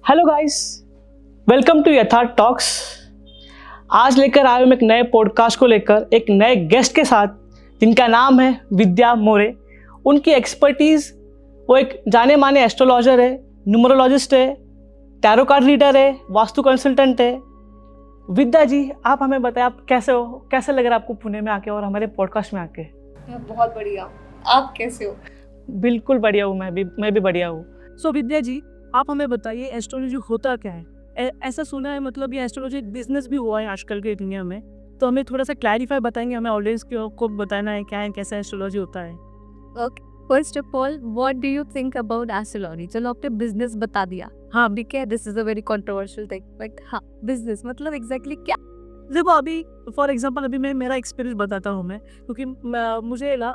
Hello guys, welcome to यथार्थ talks. आज लेकर आए हूँ एक नए पॉडकास्ट को लेकर एक नए गेस्ट के साथ जिनका नाम है विद्या मोरे। उनकी एक्सपर्टीज़, वो एक जाने माने एस्ट्रोलॉजर है, न्यूमरोलॉजिस्ट है, टैरो कार्ड रीडर है, वास्तु कंसल्टेंट है। विद्या जी, आप हमें बताएं, आप कैसे हो? कैसे लग रहा है आपको पुणे में आके और हमारे पॉडकास्ट में आके? बहुत बढ़िया। आप कैसे हो? बिल्कुल बढ़िया हूँ, मैं भी बढ़िया हूँ। सो विद्या जी, आप हमें बताइए एस्ट्रोलॉजी होता क्या है? ऐसा सुना है, मतलब ये एस्ट्रोलॉजी बिजनेस भी हुआ है आजकल के दुनिया में, तो हमें थोड़ा सा क्लैरिफाई बताएंगे, हमें ऑडियंस को बताना है क्या है, कैसा एस्ट्रोलॉजी होता है। Okay, first of all what do you think about astrology? चलो आपने बिजनेस बता दिया, हाँ ठीक है, this is a very controversial thing, but हाँ बिजनेस मतलब एग्जैक्टली क्या? देखो, अभी फॉर एग्जांपल अभी मैं मेरा एक्सपीरियंस बताता हूँ मैं, क्योंकि मुझे ना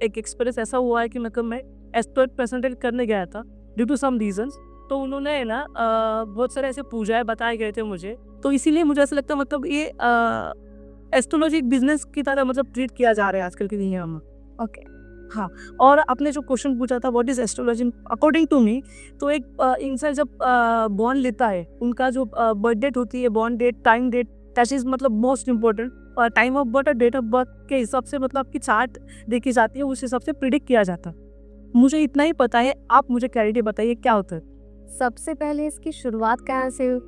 एक एक्सपीरियंस ऐसा हुआ है कि मतलब मैं एक्सपर्ट प्रेजेंटेट करने गया था ड्यू टू सम रीजंस। तो उन्होंने ना बहुत सारे ऐसे पूजाएं बताए गए थे मुझे, तो इसीलिए मुझे ऐसा लगता है मतलब ये एस्ट्रोलॉजी एक बिजनेस की तरह मतलब ट्रीट किया जा रहा है आजकल की दुनिया में। ओके, हाँ, और आपने जो क्वेश्चन पूछा था what is astrology, according to me तो एक इंसान जब बॉर्न लेता है, उनका जो बर्थ डेट होती है, born date, time date, that is मतलब मोस्ट इम्पोर्टेंट। और टाइम ऑफ बर्थ और डेट ऑफ बर्थ के हिसाब से मतलब आपकी चार्ट देखी जाती है, उस हिसाब से प्रिडिक्ट किया जाता है। मुझे इतना ही पता है, आप मुझे क्लैरिटी बताइए क्या होता है। सबसे पहले इसकी शुरुआत कहाँ से हुई?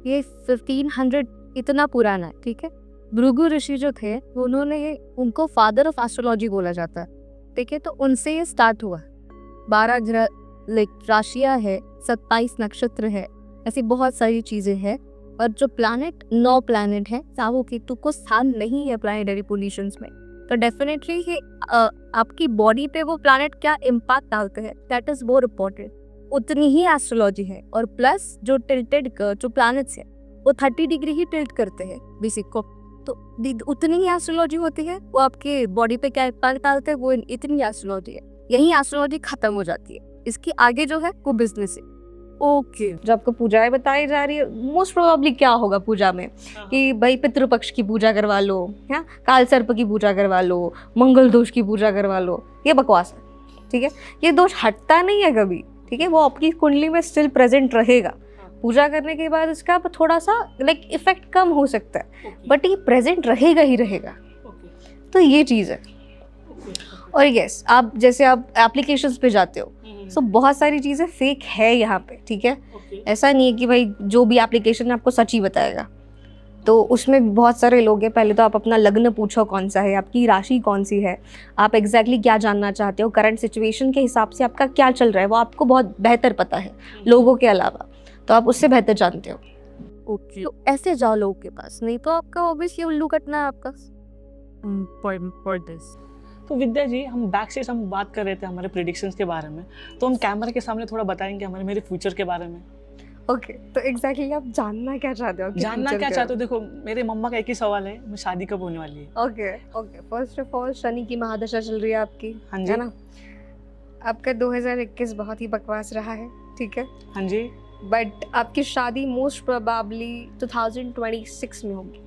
ये 1500 इतना पुराना है, ठीक है। भृगु ऋषि जो थे उन्होंने, उनको फादर ऑफ एस्ट्रोलॉजी बोला जाता है, ठीक है। तो उनसे ये स्टार्ट हुआ। 12 राशियां है, 27 नक्षत्र है, ऐसी बहुत सारी चीजें हैं। और जो प्लैनेट, 9 प्लैनेट है, राहु केतु को स्थान नहीं है प्लैनेटरी पोजीशंस में, तो डेफिनेटली ये आपकी बॉडी पे वो प्लैनेट क्या इम्पैक्ट डालते हैं, दैट इज मोर इम्पोर्टेंट। उतनी ही एस्ट्रोलॉजी है। और प्लस जो टिल्टेड जो प्लैनेट्स है वो 30 डिग्री ही टिल्ट करते हैं बेसिक को, तो उतनी ही एस्ट्रोलॉजी होती है। वो आपके बॉडी पे क्या इम्पैक्ट डालते हैं, वो इतनी एस्ट्रोलॉजी है। यही एस्ट्रोलॉजी खत्म हो जाती है। इसकी आगे जो है वो बिजनेस है। ओके, जो आपको पूजाएं बताई जा रही है, मोस्ट प्रोबेबली क्या होगा पूजा में कि भाई पितृपक्ष की पूजा करवा लो, या काल सर्प की पूजा करवा लो, मंगल दोष की पूजा करवा लो, ये बकवास है, ठीक है। ये दोष हटता नहीं है कभी, ठीक है, वो आपकी कुंडली में स्टिल प्रेजेंट रहेगा। पूजा करने के बाद इसका थोड़ा सा इफेक्ट कम हो सकता है, बट ये प्रेजेंट रहेगा ही रहेगा। तो ये चीज़ है। और यस, आप जैसे आप एप्लीकेशंस पे जाते हो, सो बहुत सारी चीज़ें फेक है यहाँ पे, ठीक है। ऐसा नहीं है कि भाई जो भी एप्लीकेशन आपको सच ही बताएगा, तो उसमें बहुत सारे लोग हैं। पहले तो आप अपना लग्न पूछो कौन सा है, आपकी राशि कौन सी है, आप एग्जैक्टली क्या जानना चाहते हो, करंट सिचुएशन के हिसाब से आपका क्या चल रहा है, वो आपको बहुत बेहतर पता है लोगों के अलावा, तो आप उससे बेहतर जानते हो। ओके, तो ऐसे जाओ लोगों के पास, नहीं तो आपका ऑब्वियसली उल्लू कटना है आपका। तो विद्या जी, हम बैक से हम बात कर रहे थे हमारे प्रिडिक्शंस के बारे में, तो हम कैमरा के सामने थोड़ा बताएंगे हमारे मेरे फ्यूचर के बारे में। ओके, तो एग्जैक्टली आप जानना क्या चाहते हो? जानना क्या चाहते हो? देखो, मेरे मम्मा का एक ही सवाल है, मैं शादी कब होने वाली है? Okay okay, first of all Shani की महादशा चल रही है आपकी, हाँ जी, है ना। आपका 2021 बहुत ही बकवास रहा है, ठीक है, हाँ जी। बट आपकी शादी मोस्ट प्रोबेबली 2026 में होगी,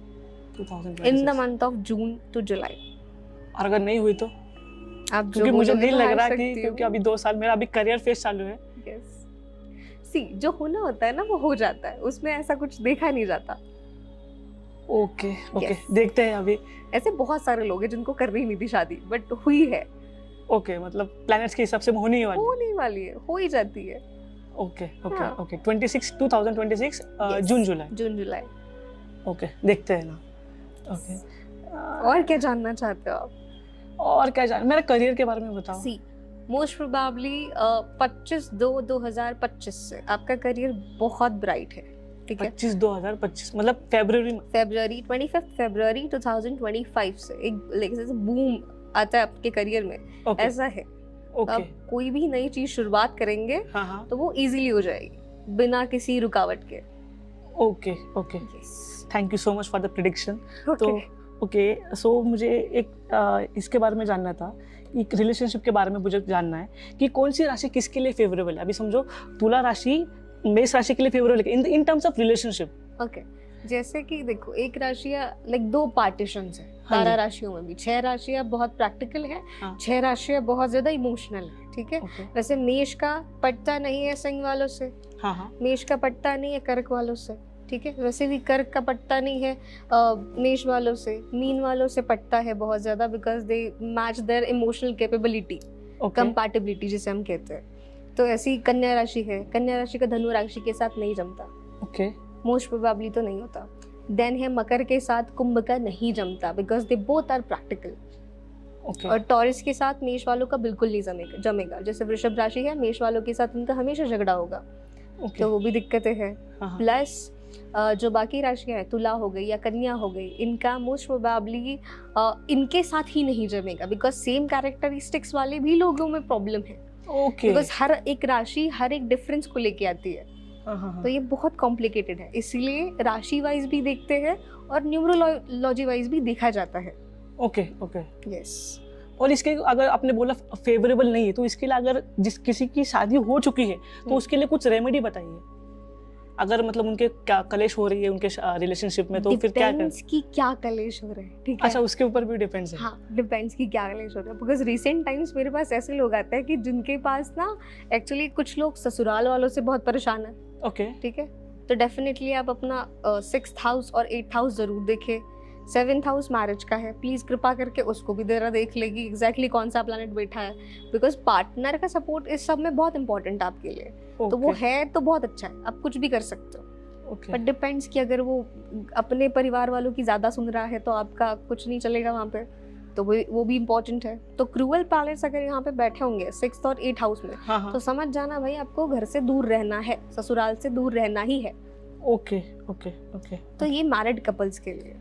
2026 in the month of June to July. और अगर नहीं हुई तो? आप जो क्योंकि मुझे बोलोगे नहीं तो लग आ रहा कि, सकती हो। क्योंकि अभी 2 साल मेरा अभी करियर फेज चालू है। यस, सी जो होना होता है ना वो हो जाता है, उसमें ऐसा कुछ देखा नहीं जाता। Okay okay, Yes. देखते हैं अभी। ऐसे बहुत सारे लोग हैं जिनको करनी नहीं थी शादी, बट हुई है। ओके, मतलब प्लैनेट्स के हिसाब से होने ही वाली है। होने वाली है, हो ही जाती है। ओके ओके हाँ। Okay, 2026 Yes. जून जुलाई। जून जुलाई। ओके, देखते हैं ना। ओके, और क्या जानना चाहते हो आप? और क्या जान, मेरा करियर के बारे में बताओ। सी मोस्ट प्रोबेबली 25/2/2025 से आपका करियर बहुत ब्राइट है, ठीक है। 25/2/2025 मतलब फरवरी में। February 25 फरवरी 2025 से एक जैसे बूम आता है आपके करियर में, ओके ऐसा है। तो ओके, आप कोई भी नई चीज शुरुआत करेंगे हाँ हाँ, तो वो इजीली हो जाएगी बिना किसी रुकावट के। Okay okay, yes, thank you so much for the prediction. तो ओके। ओके, सो मुझे एक इसके बारे में जानना था, एक रिलेशनशिप के बारे में मुझे जानना है कि कौन सी राशि किसके लिए फेवरेबल है। अभी समझो तुला राशि मेष राशि के लिए फेवरेबल है in terms of relationship. Okay, जैसे कि देखो, एक राशियां 2 पार्टीशंस है, हाँ 12 जी। राशियों में भी 6 राशियां बहुत प्रैक्टिकल है, हाँ। 6 राशियां बहुत ज्यादा इमोशनल है, ठीक है। ओके, वैसे मेष का पटता नहीं है सिंह वालों से, हाँ हाँ मेष का पटता नहीं है कर्क वालों से, ठीक है। वैसे भी कर्क का पटता नहीं है मेष वालों से, मीन वालों से पटता है बहुत ज्यादा, because they match their emotional capability, compatibility जिसे हम कहते हैं। तो ऐसी कन्या राशि है, कन्या राशि का धनु राशि के साथ नहीं जमता, ओके मोस्ट प्रोबेबली तो नहीं होता। देन है मकर के साथ कुंभ का नहीं जमता, because they both are practical. Okay और टॉरस के साथ मेष वालों का बिल्कुल नहीं जमेगा। जैसे वृषभ राशि है, मेष वालों के साथ उनका हमेशा झगड़ा होगा, तो वो भी दिक्कतें हैं। हाँ प्लस जो बाकी राशियां हैं, तुला हो गई या कन्या हो गई, इनका मोस्ट प्रोबेबली इनके साथ ही नहीं जमेगा, बिकॉज सेम कैरेक्टरिस्टिक्स वाले भी लोगों में प्रॉब्लम है। ओके बिकॉज हर एक राशि हर एक डिफरेंस को लेके आती है, तो ये बहुत कॉम्प्लिकेटेड है। इसलिए राशि वाइज भी देखते हैं और न्यूमरोलॉजी वाइज भी देखा जाता है। Okay okay. यस। और इसके अगर आपने बोला फेवरेबल नहीं है, तो इसके लिए अगर किसी की शादी हो चुकी है तो उसके लिए कुछ रेमेडी बताइए। अगर मतलब उनके क्या कलेश हो रही है उनके रिलेशनशिप में, तो फिर क्या करें? डिपेंड्स की क्या कलेश हो रहे हैं, ठीक है। अच्छा, उसके ऊपर भी डिपेंड्स है। हाँ, डिपेंड्स की क्या कलेश हो रहा है। बिकॉज रिसेंट टाइम्स मेरे पास ऐसे लोग आते हैं कि जिनके पास ना एक्चुअली कुछ लोग ससुराल वालों से बहुत परेशान है, ओके ठीक है। तो डेफिनेटली आप अपना 6th हाउस और 8th हाउस जरूर देखें। 7th हाउस मैरिज का है, प्लीज कृपा करके उसको भी जरा देख लेगी एग्जैक्टली कौन सा प्लैनेट बैठा है, बिकॉज पार्टनर का सपोर्ट इस सब में बहुत इंपॉर्टेंट है आपके लिए। तो वो है तो बहुत अच्छा है, आप कुछ भी कर सकते हो। बट डिपेंड्स कि अगर वो अपने परिवार वालों की ज्यादा सुन रहा है तो आपका कुछ नहीं चलेगा वहाँ पे, तो वो भी इम्पोर्टेंट है। तो क्रूअल प्लैनेट्स अगर यहाँ पे बैठे होंगे 6th और 8th हाउस में, हाँ। तो समझ जाना भाई आपको घर से दूर रहना है, ससुराल से दूर रहना ही है। Okay okay okay. तो ये मैरिड कपल्स के लिए।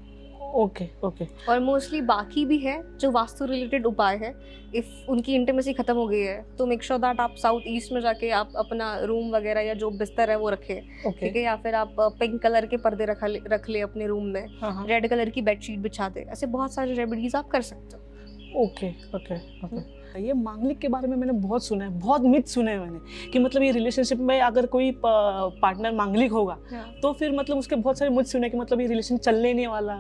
Okay okay. और मोस्टली बाकी भी है जो वास्तु रिलेटेड उपाय है। इफ उनकी इंटीमेसी खत्म हो गई है तो मेक श्योर दैट आप साउथ ईस्ट में जाके आप अपना रूम वगैरह या जो बिस्तर है वो रखे, ठीक है। या फिर आप पिंक कलर के पर्दे रख ले अपने रूम में, रेड कलर की बेडशीट बिछा दे। ऐसे बहुत सारे रेमेडीज आप कर सकते हो। Okay okay okay. ये मांगलिक के बारे में मैंने बहुत सुना है, बहुत मिथ सुने हैं मैंने कि मतलब ये रिलेशनशिप में अगर कोई पार्टनर मांगलिक होगा तो फिर मतलब उसके बहुत सारे मिथ सुने कि मतलब ये रिलेशन चलने नहीं वाला,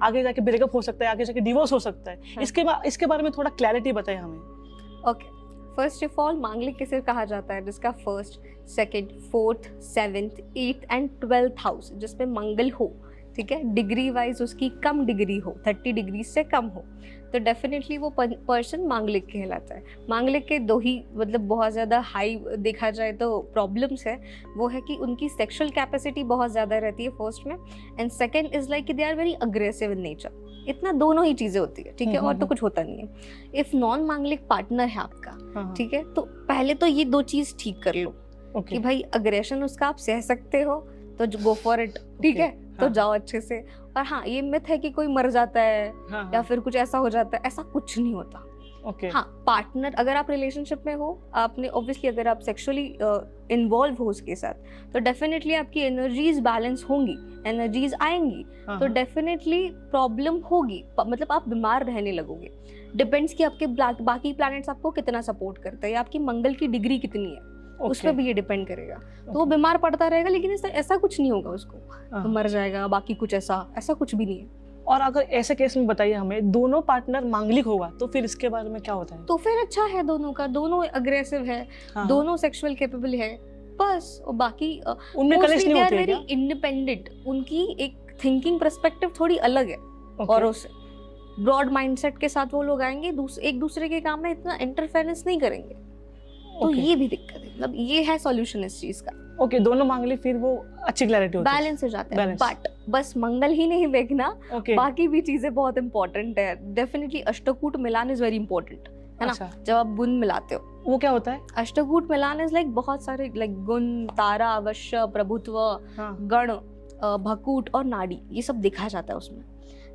आगे जाके ब्रेकअप हो सकता है, आगे जाके डिवोर्स हो सकता है। इसके बारे में थोड़ा क्लैरिटी बताइए हमें। ओके, फर्स्ट ऑफ ऑल मांगलिक किसे कहा जाता है? जिसका 1st, 2nd, 4th, 7th, 8th and 12th house जिसमें मंगल हो, ठीक है। डिग्री वाइज उसकी कम डिग्री हो, 30 डिग्री से कम हो, तो डेफिनेटली वो पर्सन मांगलिक कहलाता है। मांगलिक के दो ही मतलब बहुत ज़्यादा हाई देखा जाए तो प्रॉब्लम्स है। वो है कि उनकी सेक्सुअल कैपेसिटी बहुत ज़्यादा रहती है फर्स्ट में, and second is like they are very aggressive in nature. इतना दोनों ही चीज़ें होती है, ठीक है। और तो कुछ होता नहीं है। इफ़ नॉन मांगलिक पार्टनर है आपका, ठीक है, तो पहले तो ये दो चीज़ ठीक कर लो कि भाई अग्रेशन उसका आप सह सकते हो तो गो फॉर इट, ठीक है। तो जाओ अच्छे से। और हाँ, ये मिथ है कि कोई मर जाता है या फिर कुछ ऐसा हो जाता है, ऐसा कुछ नहीं होता। हाँ, पार्टनर अगर आप रिलेशनशिप में हो, आपने ऑब्वियसली अगर आप सेक्सुअली इन्वॉल्व हो उसके साथ, तो डेफिनेटली आपकी एनर्जीज बैलेंस होंगी, एनर्जीज आएंगी, तो डेफिनेटली प्रॉब्लम होगी, मतलब आप बीमार रहने लगोगे। डिपेंड्स कि आपके बाकी प्लैनेट्स आपको कितना सपोर्ट करते हैं, आपकी मंगल की डिग्री कितनी है, उस पर भी ये डिपेंड करेगा। तो वो बीमार पड़ता रहेगा, लेकिन ऐसा कुछ नहीं होगा उसको, तो मर जाएगा, बाकी कुछ ऐसा कुछ भी नहीं है। और अगर ऐसे केस में बताइए हमें, दोनों पार्टनर मांगलिक होगा तो फिर इसके बारे में क्या होता है? तो फिर अच्छा है दोनों का, दोनों अग्रेसिव है, दोनों सेक्सुअल कैपेबल है, बस। और बाकी उनमें कलेश नहीं होते हैं क्या? वेरी इंडिपेंडेंट, उनकी एक थिंकिंग पर्सपेक्टिव थोड़ी अलग है औरों से। ब्रॉड माइंडसेट के साथ वो लोग आएंगे, एक दूसरे के काम में इतना इंटरफेरेंस नहीं करेंगे। तो ये भी दिक्कत है, मतलब ये है सॉल्यूशन इस चीज का। ओके, दोनों मांगलिक फिर वो अच्छी क्लैरिटी होती है, बैलेंस हो जाता है। बट बस मंगल ही नहीं देखना, बाकी भी चीजें बहुत इंपॉर्टेंट है। Definitely Ashtakoot milan is very important, है ना। जब आप गुण मिलाते हो, वो क्या होता है? अष्टकूट मिलान इज लाइक बहुत सारे, लाइक गुण, तारा, अवश्य, प्रभुत्व, गण, भकूट और नाड़ी, ये सब देखा जाता है उसमें,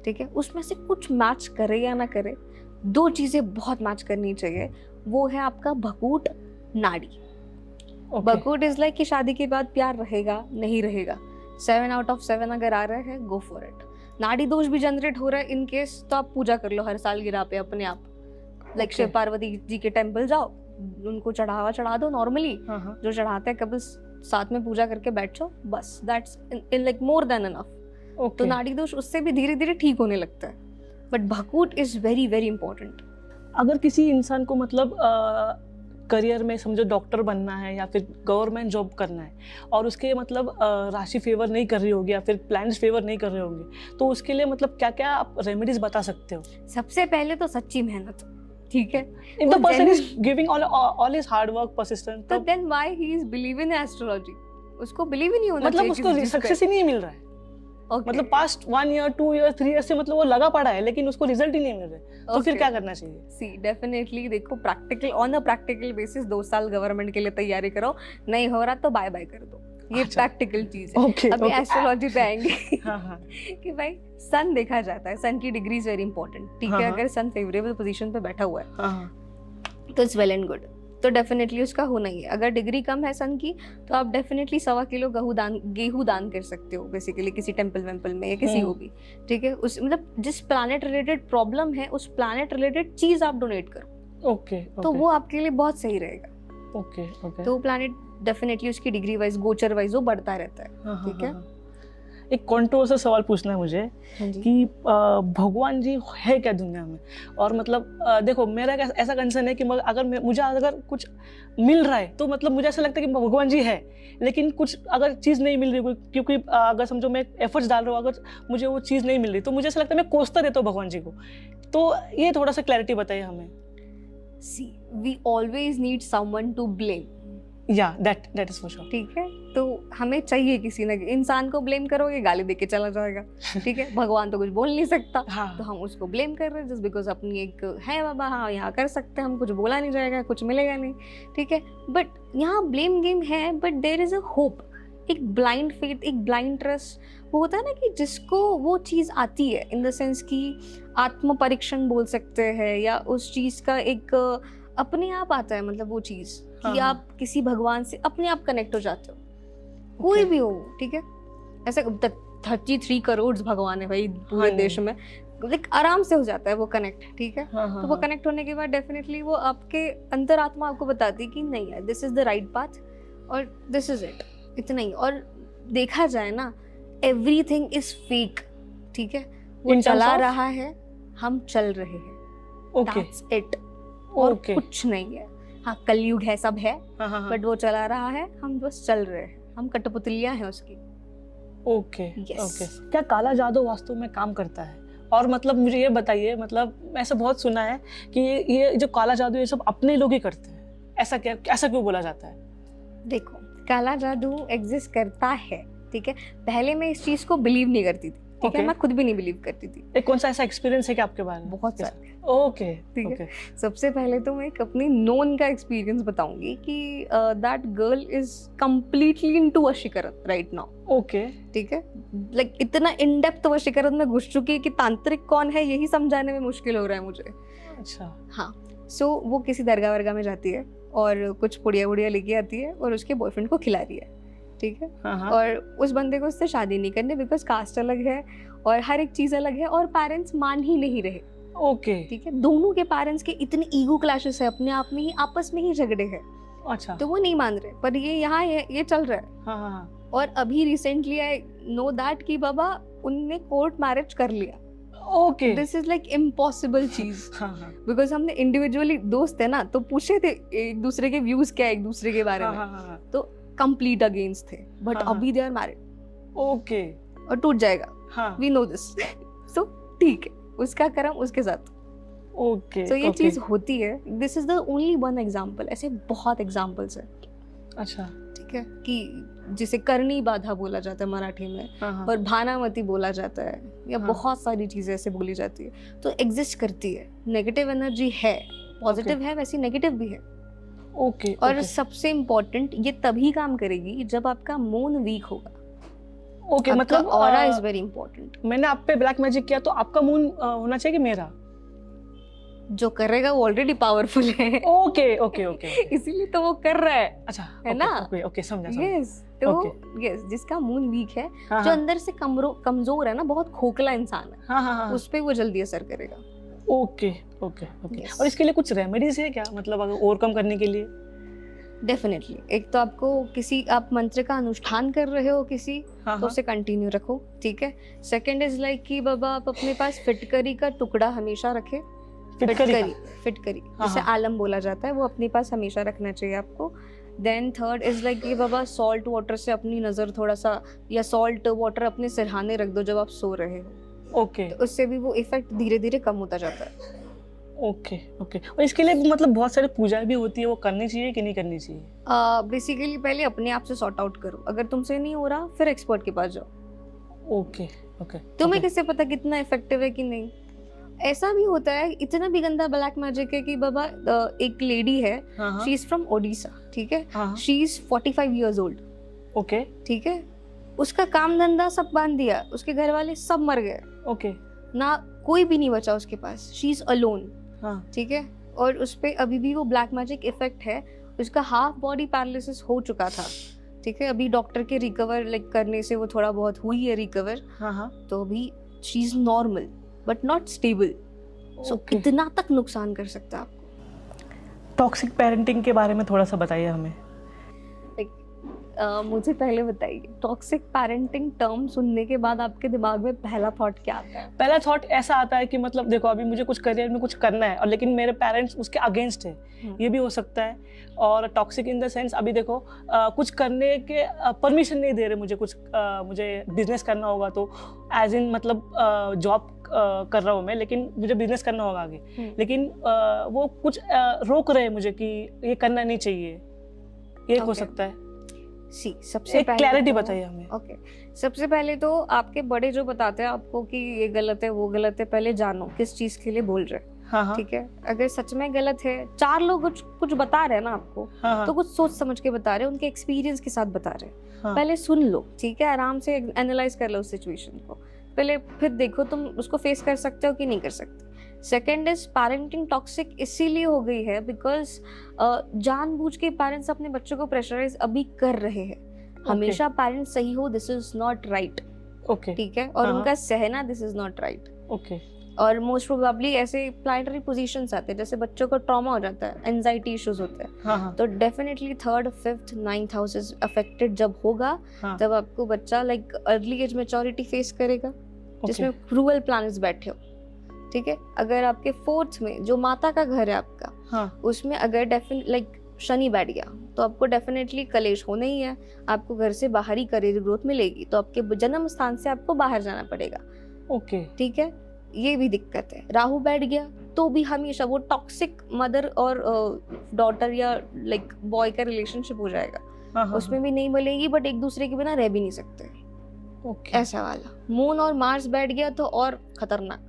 ठीक है। उसमें से कुछ मैच करे या ना करे, दो चीजें बहुत मैच करनी चाहिए। वो है आपका भकूट, नाड़ी। भकूट इज लाइक कि शादी के बाद प्यार रहेगा नहीं रहेगा, 7 out of 7 अगर आ रहा है, गो फॉर इट। नाड़ी दोष भी जनरेट हो रहा है इन केस, तो आप पूजा कर लो हर साल गिरा पे अपने आप, लाइक शिव पार्वती जी के टेम्पल जाओ, उनको चढ़ावा चढ़ा दो नॉर्मली, जो चढ़ाते हैं कभी साथ में पूजा करके बैठ जाओ, बस that's in like more than enough. तो नाड़ी दोष उससे भी धीरे धीरे ठीक होने लगता है। But bhakoot is very very important. अगर किसी इंसान को मतलब करियर में समझो डॉक्टर बनना है या फिर गवर्नमेंट जॉब करना है और उसके मतलब राशि फेवर नहीं कर रही होगी या फिर प्लान्स फेवर नहीं कर रहे होंगे, तो उसके लिए मतलब क्या क्या आप रेमेडीज बता सकते हो? सबसे पहले तो सच्ची मेहनत, ठीक है। If the person is giving all his hard work persistent, तो then why he is believe in astrology? उसको बिलीव ही नहीं होना मतलब चाहिए उसको किसी चीज़ पे। सक्सेस ही नहीं मिल रहा है। Okay. मतलब पास्ट 1 ईयर 2 ईयर 3 ईयर से मतलब वो लगा पड़ा है लेकिन उसको रिजल्ट ही नहीं मिल रहे, तो फिर Okay. क्या करना चाहिए? सी डेफिनेटली देखो, practical on a practical basis 2 साल गवर्नमेंट के लिए तैयारी करो, नहीं हो रहा तो बाय बाय कर दो, ये अच्छा। प्रैक्टिकल चीज है। Okay, अभी okay. एस्ट्रोलॉजी पे आएंगे हाँ हाँ कि भाई सन देखा जाता है, सन की डिग्री इज वेरी इंपॉर्टेंट, ठीक हाँ, है। हाँ। अगर सन फेवरेबल पोजीशन पे बैठा हुआ है हाँ तो इट्स वेल एंड गुड, तो डेफिनेटली उसका होना ही है। अगर डिग्री कम है सन की तो आप डेफिनेटली 1.25 किलो गेहूं दान कर सकते हो, बेसिकली किसी टेम्पल वेम्पल में या किसी को भी, ठीक है। उस मतलब जिस प्लानट रिलेटेड प्रॉब्लम है उस प्लानट रिलेटेड चीज आप डोनेट करो, ओके तो वो आपके लिए बहुत सही रहेगा। Okay okay. तो वो प्लानट डेफिनेटली उसकी डिग्री वाइज, गोचर वाइज वो बढ़ता रहता है, ठीक है। एक कंट्रोवर्शियल सवाल पूछना है मुझे हाँ जी। कि भगवान जी है क्या दुनिया में? और मतलब देखो मेरा एक ऐसा कंसर्न है कि मुझे अगर कुछ मिल रहा है तो मतलब मुझे ऐसा लगता है कि भगवान जी है, लेकिन कुछ अगर चीज़ नहीं मिल रही, क्योंकि अगर समझो मैं एफर्ट्स डाल रहा हूँ, अगर मुझे वो चीज़ नहीं मिल रही तो मुझे ऐसा लगता है मैं कोसता रहता हूँ भगवान जी को। तो ये थोड़ा सा क्लैरिटी बताइए हमें। See we always need someone to blame, या दैट इज फॉर श्योर। ठीक है। तो हमें चाहिए किसी ना, इंसान को ब्लेम करोगे गाली देके चला जाएगा, ठीक है। भगवान तो कुछ बोल नहीं सकता, हाँ। तो हम उसको ब्लेम कर रहे हैं जस्ट बिकॉज अपनी एक है बाबा, हाँ यहाँ कर सकते हैं हम, कुछ बोला नहीं जाएगा, कुछ मिलेगा नहीं, ठीक है। बट यहाँ ब्लेम गेम है, but there is a hope, एक ब्लाइंड फेथ, एक ब्लाइंड ट्रस्ट। वो होता है ना कि जिसको वो चीज़ आती है, इन द सेंस कि आत्म परीक्षण बोल सकते हैं, या उस चीज़ का एक अपने आप आता है, मतलब वो चीज़ कि हाँ। आप किसी भगवान से अपने आप कनेक्ट हो जाते हो, कोई भी हो, ठीक है। ऐसे 33 करोड़ भगवान है भाई पूरे देश में, लाइक आराम से हो जाता है वो कनेक्ट, ठीक है। तो वो कनेक्ट होने के बाद डेफिनेटली वो आपके अंतरात्मा आपको बताती है कि नहीं यार, this is the right path और दिस इज इट, इतना ही। और देखा जाए ना, एवरीथिंग इज फेक, ठीक है। वो चला रहा है, हम चल रहे हैं, दैट्स इट, और कुछ नहीं है। हाँ, कलयुग है, सब है, बट वो चला रहा है, हम बस चल रहे हैं, हम कठपुतलियां हैं उसकी। Okay okay. क्या काला जादू वास्तव में काम करता है? और मतलब मुझे ये बताइए, मतलब मैं ऐसा बहुत सुना है कि ये जो काला जादू ये सब अपने लोग ही करते हैं, ऐसा क्यों बोला जाता है? देखो, काला जादू एग्जिस्ट करता है, ठीक है। पहले मैं इस चीज को बिलीव नहीं करती थी, ठीक है। मैं खुद भी नहीं बिलीव करती थी। एक कौन सा ऐसा एक्सपीरियंस है कि आपके बारे में? बहुत सारे। ओके ठीक है। सबसे पहले तो मैं एक अपनी नोन का एक्सपीरियंस बताऊंगी कि that girl is completely into vashikaran right now, okay, ठीक है। लाइक इतना इन डेप्थ वशीकरण में घुस चुकी है कि तांत्रिक कौन है यही समझाने में मुश्किल हो रहा है मुझे। अच्छा। हाँ, सो वो किसी दरगाह वर्गा में जाती है और कुछ पुड़िया वुड़िया लेके आती है और उसके बॉयफ्रेंड को खिला रही है, ठीक है। और उस बंदे को उससे शादी नहीं करनी बिकॉज कास्ट अलग है और हर एक चीज अलग है, और पेरेंट्स मान ही नहीं रहे, ओके, ठीक है। दोनों के पेरेंट्स के इतने ईगो क्लैशेस है, अपने आप में ही आपस में ही झगड़े हैं। अच्छा। तो वो नहीं मान रहे, पर ये यहाँ ये चल रहा है। हाँ। और अभी रिसेंटली आई नो दैट कि बाबा उनने कोर्ट मैरिज कर लिया। Okay, this is like impossible चीज, बिकॉज हमने इंडिविजुअली दोस्त है ना, तो पूछे थे एक दूसरे के व्यूज क्या है एक दूसरे के बारे में, तो कंप्लीट अगेंस्ट थे, बट अभी दे आर मैरिड। ओके, और टूट जाएगा, वी नो दिस। सो ठीक है, उसका कर्म उसके साथ। ओके, तो ये चीज होती है। This is the only one example, ऐसे बहुत एग्जांपल्स है। अच्छा, ठीक है, कि जिसे करनी बाधा बोला जाता है मराठी में, और भानामती बोला जाता है, या बहुत सारी चीजें ऐसे बोली जाती है। तो एग्जिस्ट करती है, नेगेटिव एनर्जी है, पॉजिटिव है, वैसी नेगेटिव भी है। ओके। और सबसे इम्पोर्टेंट, ये तभी काम करेगी जब आपका मून वीक होगा। ओके, मतलब ऑरा इज वेरी इंपॉर्टेंट। मैंने आप पे ब्लैक मैजिक किया तो आपका मून होना चाहिए कि मेरा? जो करेगा वो ऑलरेडी पावरफुल है। ओके ओके ओके, इसीलिए तो वो कर रहा है। अच्छा, है ना? ओके ओके, समझा। यस, तो यस, जिसका मून वीक है, जो अंदर से कमजोर है ना, बहुत खोखला इंसान है, उस पे वो जल्दी असर करेगा। Okay okay okay. और इसके लिए कुछ रेमेडीज है क्या, मतलब अगर ओवरकम करने के लिए? डेफिनेटली। एक तो आपको किसी, आप मंत्र का अनुष्ठान कर रहे हो किसी, तो उसे कंटिन्यू रखो, ठीक है। सेकंड इज लाइक कि बाबा आप अपने पास फिटकरी का टुकड़ा हमेशा रखें, फिटकरी फिटकरी हाँ, जिसे हाँ। आलम बोला जाता है, वो अपने पास हमेशा रखना चाहिए आपको। देन थर्ड इज लाइक ये बाबा सॉल्ट वाटर से अपनी नज़र थोड़ा सा, या सॉल्ट वाटर अपने सिरहाने रख दो जब आप सो रहे हो, ओके तो उससे भी वो इफेक्ट धीरे धीरे कम होता जाता है। Okay okay. और इसके लिए मतलब बहुत सारी पूजाएं भी होती है, वो करनी चाहिए कि नहीं करनी चाहिए? बेसिकली पहले अपने आप से सॉर्ट आउट करो, अगर तुमसे नहीं हो रहा फिर एक्सपर्ट के पास जाओ। Okay okay. तुम्हें किससे पता कितना इफेक्टिव है कि नहीं। ऐसा भी होता है, इतना भी गंदा ब्लैक मैजिक है कि बाबा एक लेडी है, हाँ शी इज फ्रॉम ओडिशा, ठीक है, हाँ she is 45 years old, okay ठीक है, उसका काम धंधा सब बांध दिया, उसके घर वाले सब मर गए, ओके ना कोई भी नहीं बचा उसके पास, शी इज अलोन, हाँ ठीक है, और उस पे अभी भी वो ब्लैक मैजिक इफेक्ट है, उसका हाफ बॉडी पैरालिसिस हो चुका था, ठीक है, अभी डॉक्टर के रिकवर लाइक करने से वो थोड़ा बहुत हुई है रिकवर, हाँ हाँ तो अभी she is normal but not stable. So okay. इतना तक नुकसान कर सकता है आपको। टॉक्सिक पेरेंटिंग के बारे में थोड़ा सा बताइए हमें। मुझे पहले बताइए, टॉक्सिक पेरेंटिंग टर्म सुनने के बाद आपके दिमाग में पहला थॉट क्या आता है? पहला थॉट ऐसा आता है कि मतलब देखो अभी मुझे कुछ करियर में कुछ करना है और लेकिन मेरे पेरेंट्स उसके अगेंस्ट है, ये भी हो सकता है। और टॉक्सिक इन द सेंस अभी देखो कुछ करने के परमिशन नहीं दे रहे मुझे, कुछ मुझे बिजनेस करना होगा तो एज इन मतलब जॉब कर रहा हूँ मैं, लेकिन मुझे बिजनेस करना होगा आगे, लेकिन वो कुछ रोक रहे हैं मुझे कि ये करना नहीं चाहिए, ये हो Okay. सकता है। सबसे एक पहले क्लैरिटी तो- बताइए हमें। ओके सबसे पहले तो आपके बड़े जो बताते हैं आपको कि ये गलत है वो गलत है, पहले जानो किस चीज के लिए बोल रहे हैं, हाँ हाँ ठीक है। अगर सच में गलत है, चार लोग कुछ बता रहे हैं ना आपको, हाँ हाँ तो कुछ सोच समझ के बता रहे हैं, उनके एक्सपीरियंस के साथ बता रहे हैं, हाँ। पहले सुन लो, ठीक है, आराम से एनालाइज कर लो उस सिचुएशन को पहले, फिर देखो तुम उसको फेस कर सकते हो कि नहीं कर सकते। सेकेंड इज पेरेंटिंग टॉक्सिक इसीलिए हो गई है बिकॉज जानबूझ के पेरेंट्स अपने बच्चों को प्रेशराइज अभी कर रहे हैं। हमेशा पेरेंट्स सही हो this is not right, okay ठीक है, और हाँ। उनका सहना this is not right. Okay और मोस्ट प्रोबेबली ऐसे प्लानिटरी पोजीशंस आते हैं, जैसे बच्चों को ट्रॉमा हो जाता है, एंजाइटी इश्यूज होते हैं, हाँ हाँ तो definitely third fifth ninth houses affected जब होगा, हाँ तब आपको बच्चा like early age maturity face करेगा, जिसमें क्रूअल प्लैनेट्स बैठे हो, ठीक है। अगर आपके फोर्थ में जो माता का घर है आपका, हाँ उसमें अगर डेफिनेट लाइक शनि बैठ गया, तो आपको डेफिनेटली कलेश होना ही है, आपको घर से बाहर ही करियर ग्रोथ मिलेगी, तो आपके जन्म स्थान से आपको बाहर जाना पड़ेगा, ओके ठीक है, ये भी दिक्कत है। राहु बैठ गया तो भी हमेशा वो टॉक्सिक मदर और डॉटर या लाइक बॉय का रिलेशनशिप हो जाएगा, हाँ हाँ उसमें भी नहीं मिलेगी, बट एक दूसरे के बिना रह भी नहीं सकते, ओके ऐसा वाला। मून और मार्स बैठ गया तो और खतरनाक,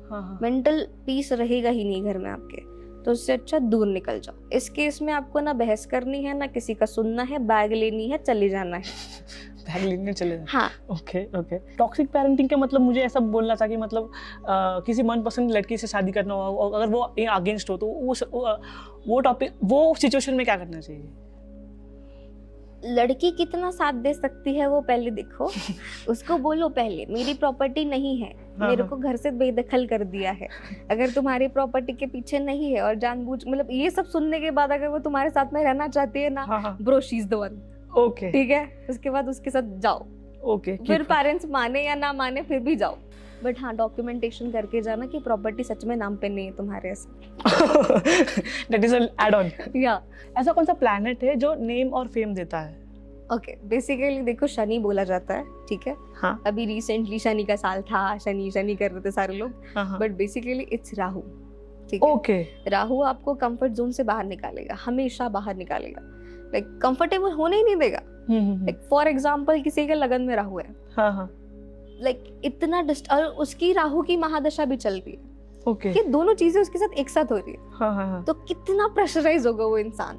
हाँ हाँ मेंटल पीस रहेगा ही नहीं घर में आपके, तो उससे अच्छा दूर निकल जाओ। इस केस में आपको ना बहस करनी है, ना किसी का सुनना है, बैग लेनी है, चले जाना है। बैग लेने चले जाए। हाँ ओके ओके। टॉक्सिक पेरेंटिंग का मतलब मुझे ऐसा बोलना था कि मतलब किसी मनपसंद लड़की से शादी करना हो और अगर वो अगेंस्ट हो तो वो टॉपिक वो सिचुएशन में क्या करना चाहिए? लड़की कितना साथ दे सकती है वो पहले देखो, उसको बोलो पहले मेरी प्रॉपर्टी नहीं है, मेरे को घर से बेदखल कर दिया है, अगर तुम्हारी प्रॉपर्टी के पीछे नहीं है, और जानबूझ मतलब ये सब सुनने के बाद अगर वो तुम्हारे साथ में रहना चाहती है ना, हाँ हाँ bro she is the one, okay ठीक है, उसके बाद उसके साथ जाओ, ओके फिर पेरेंट्स माने या ना माने फिर भी जाओ, बट हाँ डॉक्यूमेंटेशन करके जाना कि प्रॉपर्टी सच में नाम पे नहीं है तुम्हारे, ऐसा that is an add on. या ऐसा कौन सा प्लैनेट है जो नेम और फेम देता है? ओके बेसिकली देखो शनि बोला जाता है, ठीक है, हाँ अभी रिसेंटली शनि का साल था, शनि शनि कर रहे थे सारे लोग, हाँ हाँ बट बेसिकली इट्स राहु, ठीक है। ओके राहु आपको कंफर्ट जोन से बाहर निकालेगा, हमेशा बाहर निकालेगा, लाइक कंफर्टेबल होने ही नहीं देगा। लाइक फॉर एग्जांपल किसी के लगन में राहु है, हाँ हाँ लाइक इतना और उसकी राहु की महादशा भी चल रही है, ओके ये दोनों चीजें उसके साथ एक साथ हो रही है, हाँ हाँ हाँ तो कितना प्रेशराइज होगा वो इंसान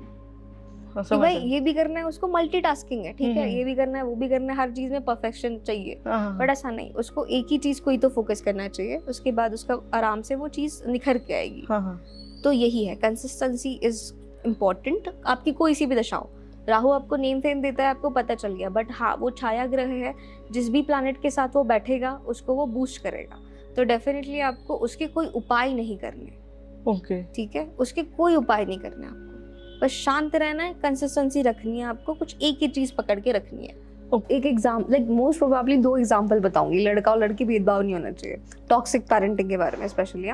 हाँ, कि समझ भाई गया। ये भी करना है, उसको मल्टीटास्किंग है, ठीक है, ये भी करना है वो भी करना है, हर चीज में परफेक्शन चाहिए, हाँ हाँ बट ऐसा नहीं, उसको एक ही चीज को ही तो फोकस करना चाहिए, उसके बाद उसका आराम से वो चीज निखर के आएगी। हाँ हाँ तो यही है, कंसिस्टेंसी इज इम्पोर्टेंट, आपकी कोई सी भी दशा हो। राहु आपको नेम फेम देता है, आपको पता चल गया, बट हाँ वो छाया ग्रह है, जिस भी प्लैनेट के साथ वो बैठेगा उसको वो बूस्ट करेगा, तो डेफिनेटली आपको उसके कोई उपाय नहीं करने, ओके ठीक है, उसके कोई उपाय नहीं करने आपको, बस शांत रहना है, कंसिस्टेंसी रखनी है आपको, कुछ एक ही चीज पकड़ के रखनी है। एक example like most probably 2 example बताऊंगी, लड़का और लड़की भेदभाव नहीं होना चाहिए टॉक्सिक पेरेंटिंग के बारे में स्पेशली।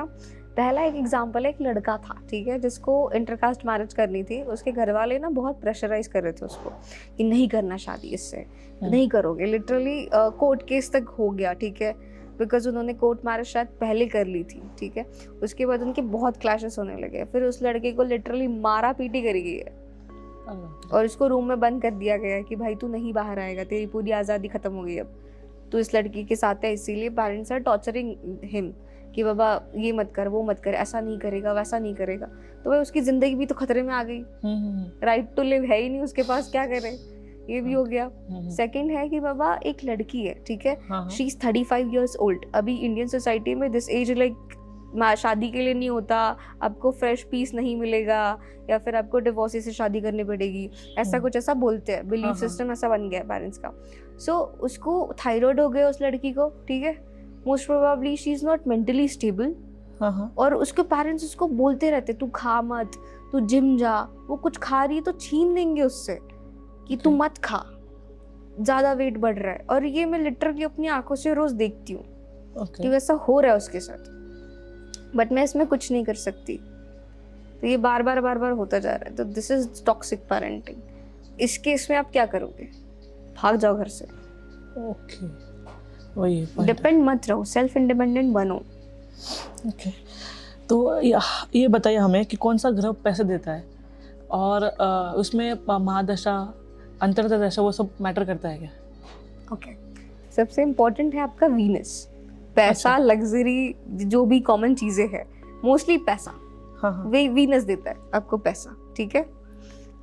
पहला एक एग्जांपल है, एक लड़का था, ठीक है, जिसको इंटरकास्ट मैरिज करनी थी। उसके घर वाले ना बहुत प्रेशराइज कर रहे थे उसको कि नहीं करना शादी इससे, नहीं करोगे। लिटरली कोर्ट केस तक हो गया, ठीक है, बिकॉज उन्होंने कोर्ट मैरिज शायद पहले कर ली थी, ठीक है। उसके बाद उनके बहुत क्लैशेस होने लगे। फिर उस लड़के को लिटरली मारा पीटी करी गई है और इसको रूम में बंद कर दिया गया है कि भाई तू नहीं बाहर आएगा, तेरी पूरी आज़ादी खत्म हो गई, अब तो इस लड़की के साथ है। इसीलिए पेरेंट्स आर टॉर्चरिंग हिम कि बाबा ये मत कर, वो मत कर, ऐसा नहीं करेगा, वैसा नहीं करेगा। तो भाई उसकी जिंदगी भी तो खतरे में आ गई, राइट टू लिव है ही नहीं उसके पास, क्या करे, ये भी हो गया। सेकंड है कि बाबा एक लड़की है, ठीक है, शी इज 35 years old। अभी इंडियन सोसाइटी में दिस एज लाइक शादी के लिए नहीं होता, आपको फ्रेश पीस नहीं मिलेगा, या फिर आपको डिवोर्सी से शादी करनी पड़ेगी, ऐसा कुछ ऐसा बोलते हैं। बिलीफ सिस्टम ऐसा बन गया पेरेंट्स का। सो उसको थायराइड हो गया उस लड़की को, ठीक है, most probably she is not mentally stable. और उसके पेरेंट्स उसको बोलते रहते तू खा मत, तू जिम जा। वो कुछ खा रही है तो छीन देंगे उससे कि तू मत खा, ज्यादा वेट बढ़ रहा है। और ये मैं लिटरली अपनी आंखों से रोज देखती हूँ कि वैसा हो रहा है उसके साथ, बट मैं इसमें कुछ नहीं कर सकती। तो ये बार बार होता जा रहा है। तो दिस इज टॉक्सिक पेरेंटिंग। इस केस में आप क्या करोगे? भाग जाओ घर से। ओके, वही डिपेंड मत रहो, सेल्फ इंडिपेंडेंट बनो। ओके, तो ये बताइए हमें कि कौन सा ग्रह पैसे देता है, और उसमें महादशा, अंतर्दशा, वो सब मैटर करता है क्या? ओके, सबसे इम्पोर्टेंट है आपका वीनस। पैसा, लग्जरी, जो भी कॉमन चीजें हैं, मोस्टली पैसा, वे वीनस देता है आपको पैसा, ठीक है।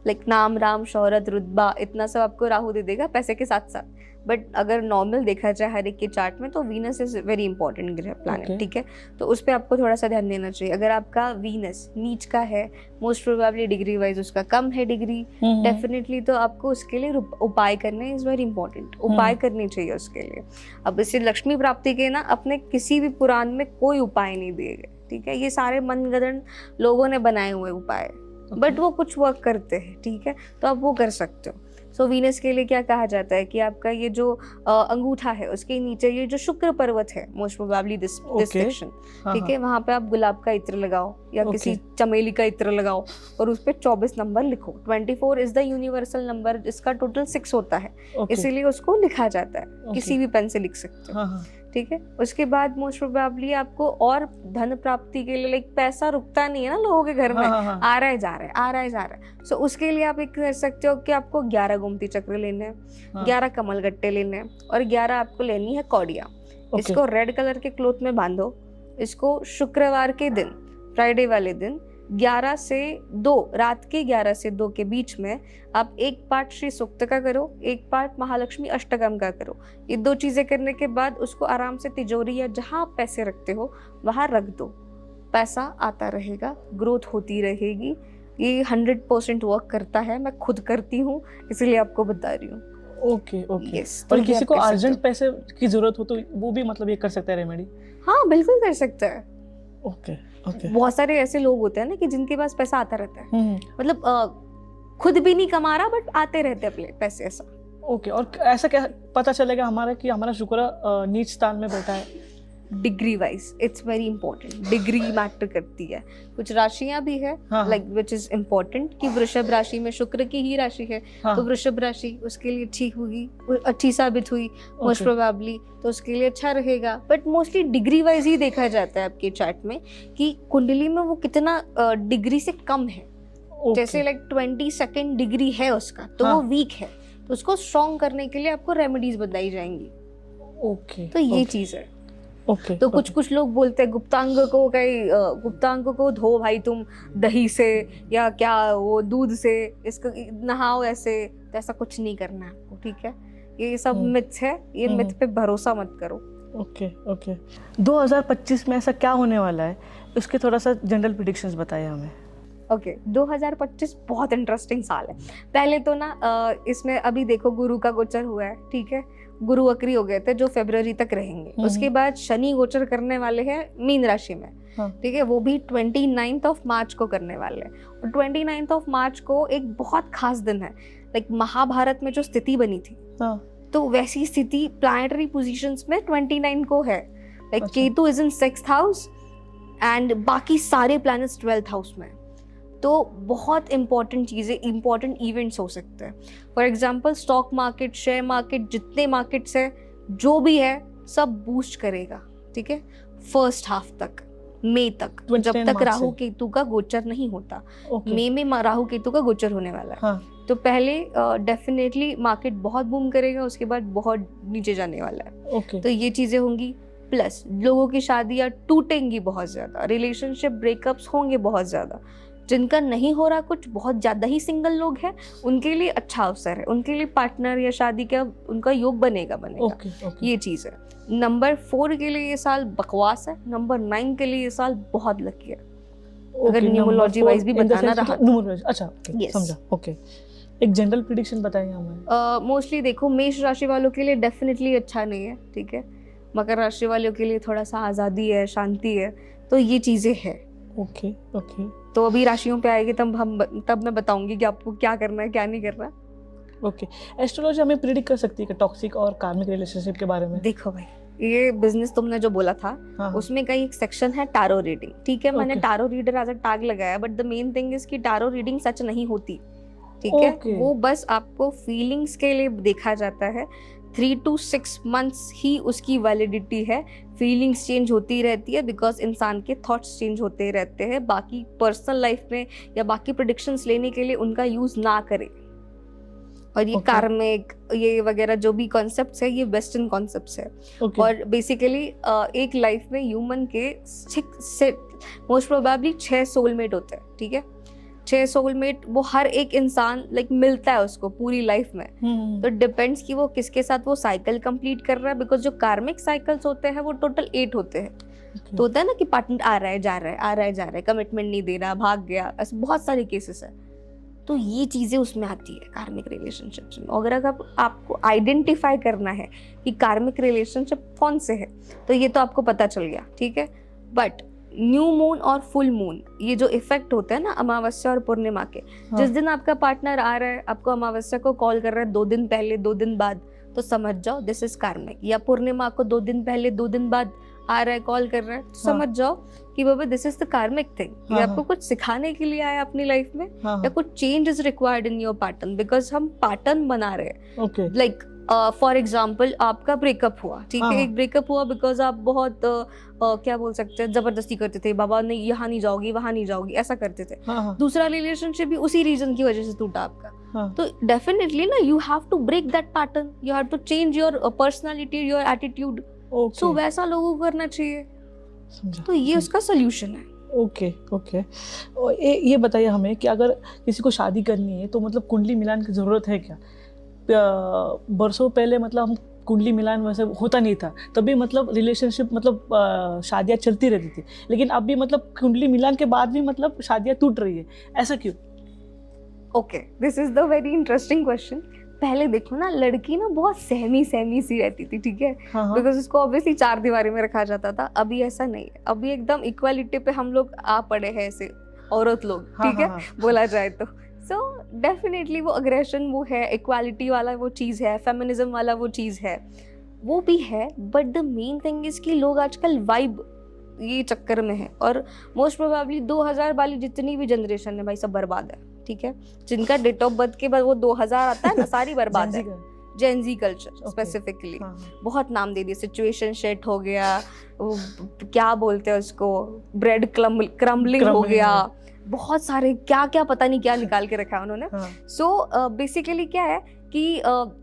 लाइक नाम, राम, शोहरत, रुतबा, इतना सब आपको राहु दे देगा पैसे के साथ साथ। बट अगर नॉर्मल देखा जाए हर एक के चार्ट में, तो वीनस इज वेरी इंपॉर्टेंट ग्रह, प्लैनेट, ठीक है। तो उस पर आपको थोड़ा सा ध्यान देना चाहिए। अगर आपका वीनस नीच का है, मोस्ट प्रोबेबली डिग्री वाइज उसका कम है डिग्री, डेफिनेटली तो आपको उसके लिए उपाय करने इज वेरी इंपॉर्टेंट। उपाय करने चाहिए उसके लिए। अब इससे लक्ष्मी प्राप्ति के ना अपने किसी भी पुराण में कोई उपाय नहीं दिए गए, ठीक है। ये सारे मनगढ़ंत लोगों ने बनाए हुए उपाय, बट वो कुछ वर्क करते हैं, ठीक है, तो आप वो कर सकते हो। सो वीनस के लिए क्या कहा जाता है कि आपका ये जो अंगूठा है उसके नीचे ये जो शुक्र पर्वत है, मोस्ट प्रोबेबली दिस सेक्शन, ठीक है, वहां पे आप गुलाब का इत्र लगाओ या किसी चमेली का इत्र लगाओ और उस पे 24 नंबर लिखो। 24 इज द यूनिवर्सल नंबर, जिसका टोटल 6 होता है, इसीलिए उसको लिखा जाता है। किसी भी पेन से लिख सकते हो, ठीक है। उसके बाद मोस्ट प्रोबेबली आपको और धन प्राप्ति के लिए, लाइक पैसा रुकता नहीं है ना लोगों के घर में, आ रहा है जा रहा है, आ रहा है जा रहा है। सो उसके लिए आप एक कर सकते हो कि आपको 11 गोमती चक्र लेने हैं, 11 कमल गट्टे लेने हैं, और 11 आपको लेनी है कौड़ियाँ। इसको रेड कलर के क्लॉथ में बांधो। इसको शुक्रवार के दिन, फ्राइडे वाले दिन 11 से 2, रात के 11 से 2 के बीच में आप एक पाठ श्री सूक्त का करो, एक पाठ महालक्ष्मी अष्टकम का करो। ये 2 चीजें करने के बाद उसको आराम से तिजोरी या जहां आप पैसे रखते हो वहां रख दो। पैसा आता रहेगा, ग्रोथ होती रहेगी। ये 100% वर्क करता है, मैं खुद करती हूँ, इसीलिए आपको बता रही हूँ। Okay okay. और किसी को अर्जेंट पैसे की जरूरत हो तो वो भी मतलब ये कर सकता है रेमेडी? हाँ बिल्कुल कर सकता है। Okay okay. बहुत सारे ऐसे लोग होते हैं ना कि जिनके पास पैसा आता रहता है, मतलब खुद भी नहीं कमा रहा बट आते रहते हैं अपने पैसे, ऐसा। ओके, और ऐसा क्या पता चलेगा हमारा कि हमारा शुक्र नीच स्थान में बैठा है? Degree wise it's very important, degree matter करती है। कुछ राशियां भी है लाइक विच इज इम्पोर्टेंट कि वृषभ राशि में शुक्र की ही राशि है, तो वृषभ राशि उसके लिए ठीक होगी, अच्छी साबित हुई मोस्ट प्रोबेबली, तो उसके लिए अच्छा रहेगा। बट मोस्टली डिग्री वाइज ही देखा जाता है आपके चार्ट में कि कुंडली में वो कितना डिग्री से कम है। जैसे लाइक 22nd डिग्री है उसका, तो वो वीक है, तो उसको स्ट्रॉन्ग करने के लिए आपको रेमेडीज बताई जाएंगी। ओके, तो ये चीज है। ओके। तो कुछ लोग बोलते हैं गुप्तांग को धो भाई तुम दही से या क्या वो दूध से, इसको नहाओ ऐसे, तो ऐसा कुछ नहीं करना है आपको, ठीक है। ये सब मिथ्स है, ये मिथ पे भरोसा मत करो। Okay okay. 2025 में ऐसा क्या होने वाला है, उसके थोड़ा सा जनरल प्रेडिक्शंस बताइए हमें। ओके, 2025 बहुत इंटरेस्टिंग साल है। पहले तो ना इसमें अभी देखो गुरु का गोचर हुआ है, ठीक है, गुरु वक्री हो गए थे जो फरवरी तक रहेंगे। उसके बाद शनि गोचर करने वाले हैं मीन राशि में, ठीक है, वो भी 29 मार्च को करने वाले हैं। और 29 मार्च को एक बहुत खास दिन है, लाइक महाभारत में जो स्थिति बनी थी, तो वैसी स्थिति प्लैनेटरी पोजीशंस में 29 को है। Like Ketu is in 6th house and बाकी सारे प्लैनेट्स 12th हाउस में हैं। तो बहुत इंपॉर्टेंट चीज़ें, इंपॉर्टेंट इवेंट्स हो सकते हैं। For example stock market, share market, जितने मार्केट्स है, जो भी है, सब बूस्ट करेगा, ठीक है, फर्स्ट हाफ तक, मई तक, जब तक राहु केतु का गोचर नहीं होता। मई में राहु केतु का गोचर होने वाला है। हाँ। तो पहले डेफिनेटली मार्केट बहुत बूम करेगा, उसके बाद बहुत नीचे जाने वाला है। तो ये चीजें होंगी। प्लस लोगों की शादियां टूटेंगी बहुत ज्यादा, रिलेशनशिप ब्रेकअप्स होंगे बहुत ज्यादा। जिनका नहीं हो रहा कुछ, बहुत ज्यादा ही सिंगल लोग हैं, उनके लिए अच्छा अवसर है, उनके लिए पार्टनर या शादी का उनका योग बनेगा। ये चीज है। नंबर 4 के लिए ये साल बकवास है, नंबर 9 के लिए ये साल बहुत लकी है। अगर न्यूमरोलॉजी वाइज भी बताना रहा। अच्छा, समझा। ओके, एक जनरल प्रेडिक्शन बताएंगे हमें। मोस्टली देखो, मेष राशि वालों के लिए डेफिनेटली अच्छा नहीं है, ठीक है। मकर राशि वालों के लिए थोड़ा सा आज़ादी है, शांति है, तो ये चीज़ें हैं। ओके। तो अभी राशियों पे आएगी तब मैं बताऊंगी कि आपको क्या करना है, क्या नहीं करना। ओके। एस्ट्रोलॉजी हमें प्रेडिक्ट कर सकती है कि टॉक्सिक और कार्मिक रिलेशनशिप के बारे में? देखो भाई, ये बिजनेस तुमने जो बोला था, उसमें कई एक सेक्शन है टारो रीडिंग, ठीक है। मैंने tarot reader as a tag लगाया, but the main thing is कि टारो रीडिंग सच नहीं होती, ठीक है। वो बस आपको फीलिंग्स के लिए देखा जाता है। 3 to 6 months ही उसकी वैलिडिटी है। फीलिंग्स चेंज होती रहती है, बिकॉज इंसान के थॉट्स चेंज होते रहते हैं। बाकी पर्सनल लाइफ में या बाकी प्रेडिक्शंस लेने के लिए उनका यूज ना करें। और ये कार्मिक, ये वगैरह जो भी कॉन्सेप्ट्स है, ये वेस्टर्न कॉन्सेप्ट्स है। और बेसिकली एक लाइफ में ह्यूमन के मोस्ट प्रोबेबली 6 सोलमेट होते हैं, ठीक है। 6 सोलमेट, वो हर एक इंसान मिलता है उसको पूरी लाइफ में। तो डिपेंड्स कि वो किसके साथ वो साइकिल कंप्लीट कर रहा है, बिकॉज जो कार्मिक साइकिल्स होते हैं वो टोटल 8 होते हैं। तो होता है ना कि पार्टनर आ रहा है जा रहा है, आ रहा है जा रहा है, कमिटमेंट नहीं दे रहा, भाग गया, ऐसे बहुत सारे केसेस है। तो ये चीजें उसमें आती है कार्मिक रिलेशनशिप्स में। अगर आपको आइडेंटिफाई करना है कि कार्मिक रिलेशनशिप कौन से है, तो ये तो आपको पता चल गया, ठीक है। बट न्यू मून और फुल मून, ये जो इफेक्ट होता है ना अमावस्या और पूर्णिमा के, जिस दिन आपका पार्टनर आ रहा है, आपको अमावस्या को कॉल कर रहा है 2 दिन पहले, 2 दिन बाद, तो समझ जाओ दिस इज कार्मिक। या पूर्णिमा को 2 दिन पहले, 2 दिन बाद आ रहा है, कॉल कर रहा है, तो समझ जाओ कि बाबा this is the karmic thing. ये आपको कुछ सिखाने के लिए आया अपनी लाइफ में, या कुछ change is required in your pattern, because हम पैटर्न बना रहे हैं। लाइक फॉर एग्जाम्पल, आपका ब्रेकअप हुआ, ठीक है। एक ब्रेकअप हुआ बिकॉज आप बहुत क्या बोल सकते हैं, जबरदस्ती करते थे, बाबा नहीं यहाँ नहीं जाओगी, वहां नहीं जाओगी, ऐसा करते थे। दूसरा रिलेशनशिप भी उसी रीजन की वजह से टूटा आपका। तो डेफिनेटली ना, you have to break that pattern, you have to change your personality, your attitude. So वैसा लोगों को करना चाहिए। तो ये उसका सोल्यूशन है। ओके। ये बताइए हमें कि अगर किसी को शादी करनी है तो मतलब कुंडली मिलान की जरूरत है क्या? बरसों पहले मतलब हम कुंडली मिलान वैसे होता नहीं था, तभी मतलब रिलेशनशिप मतलब शादियां चलती रहती थी। लेकिन अब भी मतलब कुंडली मिलान के बाद भी मतलब शादियां टूट रही है, ऐसा क्यों? Okay, this is the very interesting question. पहले देखो ना, लड़की ना बहुत सहमी सी रहती थी, ठीक है, बिकॉज उसको ऑब्वियसली 4 दीवारी में रखा जाता था। अभी ऐसा नहीं है, अभी एकदम इक्वालिटी पे हम लोग आ पड़े हैं, ऐसे औरत लोग, ठीक है, बोला जाए तो। सो डेफिनेटली वो अग्रेशन वो है, इक्वालिटी वाला वो चीज़ है, फेमिनिज्म वाला वो चीज़ है, वो भी है। But the main thing is कि लोग आजकल वाइब ये चक्कर में है। और मोस्ट प्रोबेबली 2000 वाली जितनी भी जनरेशन है भाई, सब बर्बाद है, ठीक है। जिनका डेट ऑफ बर्थ के बाद वो 2000 आता है ना, सारी बर्बाद है। जेन जी कल्चर स्पेसिफिकली बहुत नाम दे दिए, सिचुएशन शेट हो गया, क्या बोलते हैं उसको, ब्रेड क्रम्बलिंग हो गया, बहुत सारे क्या क्या पता नहीं क्या निकाल के रखा है उन्होंने। सो बेसिकली क्या है कि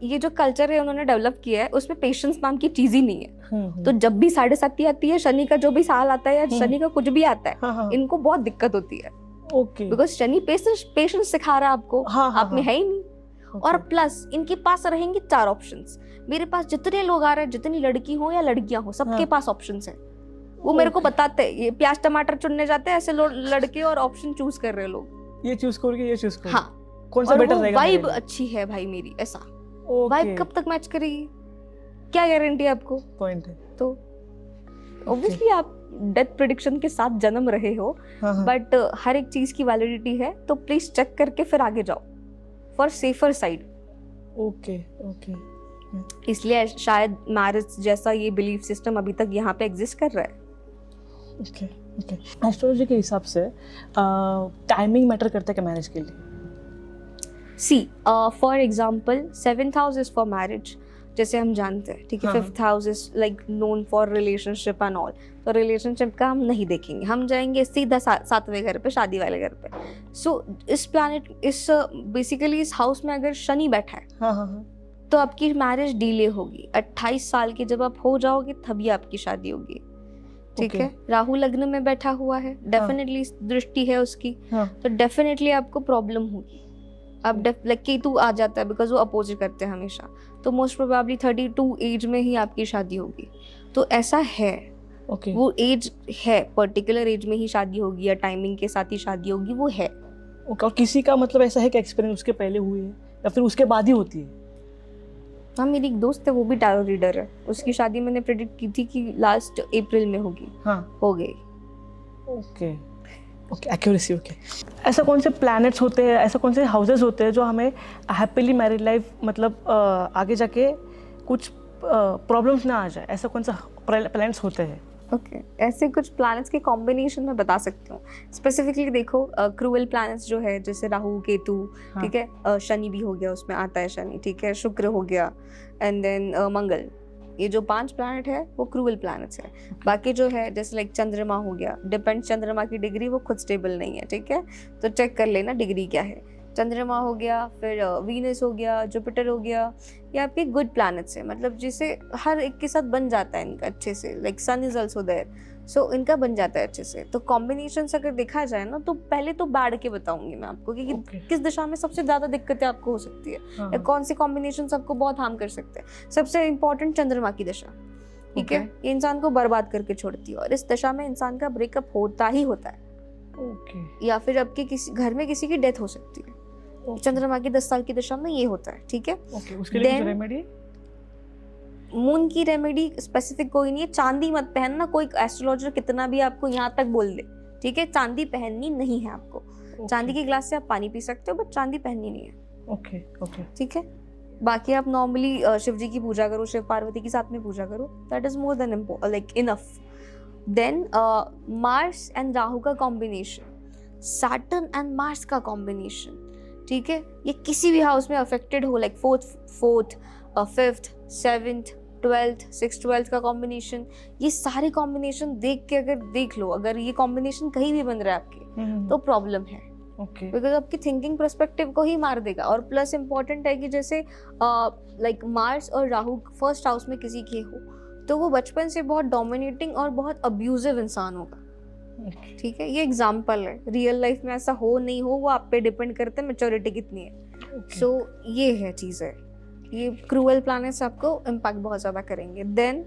ये जो कल्चर है उन्होंने डेवलप किया है, उसमें पेशेंस नाम की चीज ही नहीं है। तो जब भी 7.5 आती है, शनि का जो भी साल आता है या शनि का कुछ भी आता है, इनको बहुत दिक्कत होती है। बिकॉज शनि पेशेंस सिखा रहा है आपको, आप में है ही नहीं। और प्लस इनके पास रहेंगे 4 ऑप्शंस। मेरे पास जितने लोग आ रहे हैं, जितनी लड़की हो या लड़कियां हो, सबके पास ऑप्शंस है। वो मेरे को बताते हैं, ये प्याज टमाटर चुनने जाते हैं ऐसे लड़के, और ऑप्शन चूज कर रहे लोग, ये चूज करोगे, ये चूज करोगे। हाँ, कौन सा बेटर रहेगा? वाइब अच्छी है भाई मेरी, ऐसा वाइब कब तक मैच करेगी, क्या गारंटी है आपको? पॉइंट है। तो ऑब्वियसली आप डेथ प्रेडिक्शन के साथ जन्म रहे हो, बट हर एक चीज की वैलिडिटी है, तो प्लीज चेक करके फिर आगे जाओ फॉर सेफर साइड। ओके। इसलिए शायद मैरिज जैसा ये बिलीफ सिस्टम अभी तक यहाँ पे एग्जिस्ट कर रहा है। ओके, एस्ट्रोलॉजी के हिसाब से टाइमिंग मैटर करता है क्या मैरिज के लिए? See for example 7th house is for marriage, जैसे हम जानते हैं, ठीक है। हाँ। 5th house is like known for relationship and all, तो रिलेशनशिप का हम नहीं देखेंगे, हम जाएंगे सीधा 7वें घर पे, शादी वाले घर पे। सो इस प्लैनेट, इस बेसिकली इस हाउस में अगर शनि बैठा है, हाँ हाँ हाँ। तो आपकी मैरिज डिले होगी। 28 साल की जब आप हो जाओगे तभी आपकी शादी होगी, ठीक Okay. है। राहु लग्न में बैठा हुआ है, डेफिनेटली दृष्टि है उसकी, हाँ। तो डेफिनेटली आपको प्रॉब्लम होगी। अब लाइक केतु आ जाता है, बिकॉज वो अपोजिट करते हैं हमेशा, तो मोस्ट प्रोबेबली 32 एज में ही आपकी शादी होगी। तो ऐसा है, ओके वो एज है, पर्टिकुलर एज में ही शादी होगी या टाइमिंग के साथ ही शादी होगी, वो है। ओके। और किसी का मतलब ऐसा है कि एक्सपीरियंस उसके पहले हुए है या फिर उसके बाद ही होती है? हाँ, मेरी एक दोस्त है, वो भी टैरो रीडर है, उसकी शादी मैंने प्रेडिक्ट की थी कि लास्ट अप्रैल में होगी, हाँ। हो गई। Okay okay, accuracy. ओके, ऐसा कौन से प्लैनेट्स होते हैं, ऐसा कौन से हाउसेस होते हैं जो हमें हैप्पीली मैरिड लाइफ मतलब आगे जाके कुछ प्रॉब्लम्स ना आ जाए, ऐसा कौन सा प्लैनेट्स होते हैं? ओके, ऐसे कुछ प्लैनेट्स के कॉम्बिनेशन में बता सकती हूँ। स्पेसिफिकली देखो, क्रूअल प्लैनेट्स जो है, जैसे राहु केतु, हाँ। ठीक है, शनि भी हो गया, उसमें आता है शनि, ठीक है, शुक्र हो गया, एंड देन मंगल। ये जो 5 प्लैनेट है वो क्रूअल प्लैनेट्स है। बाकी जो है, जैसे लाइक चंद्रमा हो गया, डिपेंड चंद्रमा की डिग्री, वो खुद स्टेबल नहीं है, ठीक है, तो चेक कर लेना डिग्री क्या है। चंद्रमा हो गया, फिर वीनस हो गया, जुपिटर हो गया, ये आपके गुड प्लैनेट्स है, मतलब जिसे हर एक के साथ बन जाता है इनका अच्छे से, like sun is also there, so इनका बन जाता है अच्छे से। तो कॉम्बिनेशन अगर देखा जाए ना, तो पहले तो बैड के बताऊंगी मैं आपको कि Okay. किस दिशा में सबसे ज्यादा दिक्कतें आपको हो सकती है, हाँ। या कौन सी कॉम्बिनेशन आपको बहुत हार्म कर सकते हैं। सबसे इंपॉर्टेंट चंद्रमा की दशा, ठीक है, ये इंसान को बर्बाद करके छोड़ती है, और इस दशा में इंसान का ब्रेकअप होता ही होता है, ओके या फिर आपके किसी घर में किसी की डेथ हो सकती है। चंद्रमा की 10 साल की दशा में ये होता है, ठीक है। ओके, उसके लिए कुछ Then- रेमेडी? मून की रेमेडी स्पेसिफिक कोई नहीं है। चांदी मत पहनना, कोई एस्ट्रोलॉजर कितना भी आपको यहाँ तक बोल दे, ठीक है, चांदी पहननी नहीं है आपको। चांदी के ग्लास से आप पानी पी सकते हो, बट चांदी पहननी नहीं है, ओके ओके ठीक है। बाकी आप नॉर्मली शिव जी की पूजा करो, शिव पार्वती की साथ में पूजा करो, that is more than like enough. Then Mars and Rahu का कॉम्बिनेशन, सैटर्न एंड मार्स का कॉम्बिनेशन, ठीक है, ये किसी भी हाउस में अफेक्टेड हो, like 4th 5th 7th 12th 6th 12th का कॉम्बिनेशन, ये सारे कॉम्बिनेशन देख के अगर देख लो, अगर ये कॉम्बिनेशन कहीं भी बन रहा है आपके, तो प्रॉब्लम है, ओके बिकॉज आपकी थिंकिंग पर्सपेक्टिव को ही मार देगा। और प्लस इम्पॉर्टेंट है कि जैसे लाइक मार्स और राहु फर्स्ट हाउस में किसी के हो, तो वो बचपन से बहुत डोमिनेटिंग और बहुत अब्यूजिव इंसान होगा, ठीक है। ये एग्जाम्पल है, रियल लाइफ में ऐसा हो नहीं हो वो आप पे डिपेंड करता है मेच्योरिटी कितनी है। सो ये है चीज़ है, ये क्रूअल प्लैनेट्स आपको इम्पैक्ट बहुत ज़्यादा करेंगे। Then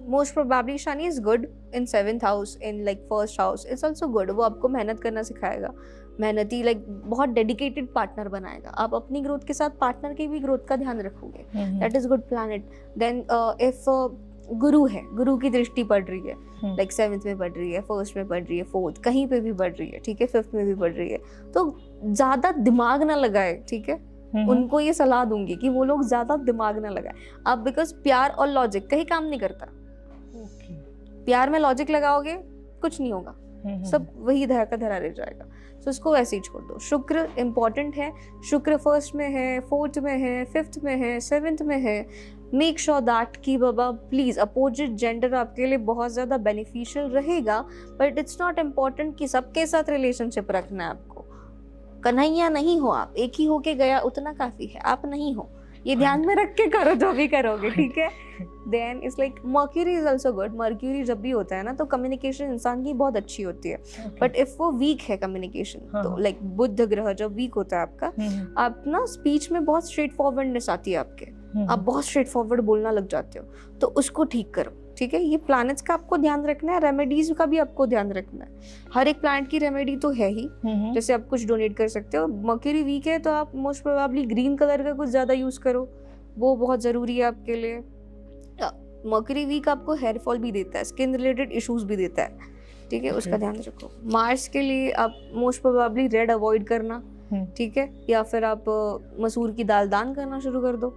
most probably Shani is good in 7th house, in like 1st house it's also good. वो आपको मेहनत करना सिखाएगा, मेहनती लाइक बहुत डेडिकेटेड पार्टनर बनाएगा। आप अपनी ग्रोथ के साथ पार्टनर की भी ग्रोथ का ध्यान रखोगे, that is good planet. Then if Guru है, गुरु की दृष्टि पड़ रही है, लाइक 7th में पड़ रही है, 1st में पड़ रही है, 4th कहीं पे भी पड़ रही है, ठीक है, 5th में भी पड़ रही है, तो ज्यादा दिमाग ना लगाए, ठीक है। उनको ये सलाह दूंगी कि वो लोग ज्यादा दिमाग ना लगाए अब, बिकॉज प्यार और लॉजिक कहीं काम नहीं करता। प्यार में लॉजिक लगाओगे कुछ नहीं होगा, सब वही धरा का धरा रह जाएगा। तो उसको वैसे ही छोड़ दो। शुक्र इंपॉर्टेंट है, शुक्र 1st में है, 4th में है, 5th में है, 7th में है। मेक श्योर दैट कि बाबा प्लीज अपोजिट जेंडर आपके लिए बहुत ज्यादा बेनिफिशियल रहेगा, बट इट्स नॉट इम्पॉर्टेंट कि सबके साथ रिलेशनशिप रखना है आपको। कन्हैया नहीं हो आप, एक ही होके गया उतना काफी है, आप नहीं हो, ये ध्यान में रख के करो जो भी करोगे, ठीक है। Then it's like Mercury is also good. Mercury जब भी होता है ना, तो कम्युनिकेशन इंसान की बहुत अच्छी होती है, बट इफ वो वीक है कम्युनिकेशन, तो लाइक बुध ग्रह जब वीक होता है आपका, आप ना स्पीच में बहुत स्ट्रेट फॉरवर्डनेस आती है आपके, आप बहुत स्ट्रेट फॉरवर्ड बोलना लग जाते हो, तो उसको ठीक करो, ठीक है। ये प्लैनेट्स का आपको ध्यान रखना है, रेमेडीज का भी आपको ध्यान रखना है। हर एक प्लैनेट की रेमेडी तो है ही, जैसे आप कुछ डोनेट कर सकते हो। मर्क्यूरी वीक है तो आप मोस्ट प्रोबेबली ग्रीन कलर का कुछ ज्यादा यूज करो, वो बहुत जरूरी है आपके लिए। मर्क्यूरी वीक आपको हेयर फॉल भी देता है, स्किन रिलेटेड इश्यूज भी देता है, ठीक है, उसका ध्यान रखो। मार्स के लिए आप मोस्ट प्रोबेबली रेड अवॉइड करना, ठीक है, या फिर आप मसूर की दाल दान करना शुरू कर दो।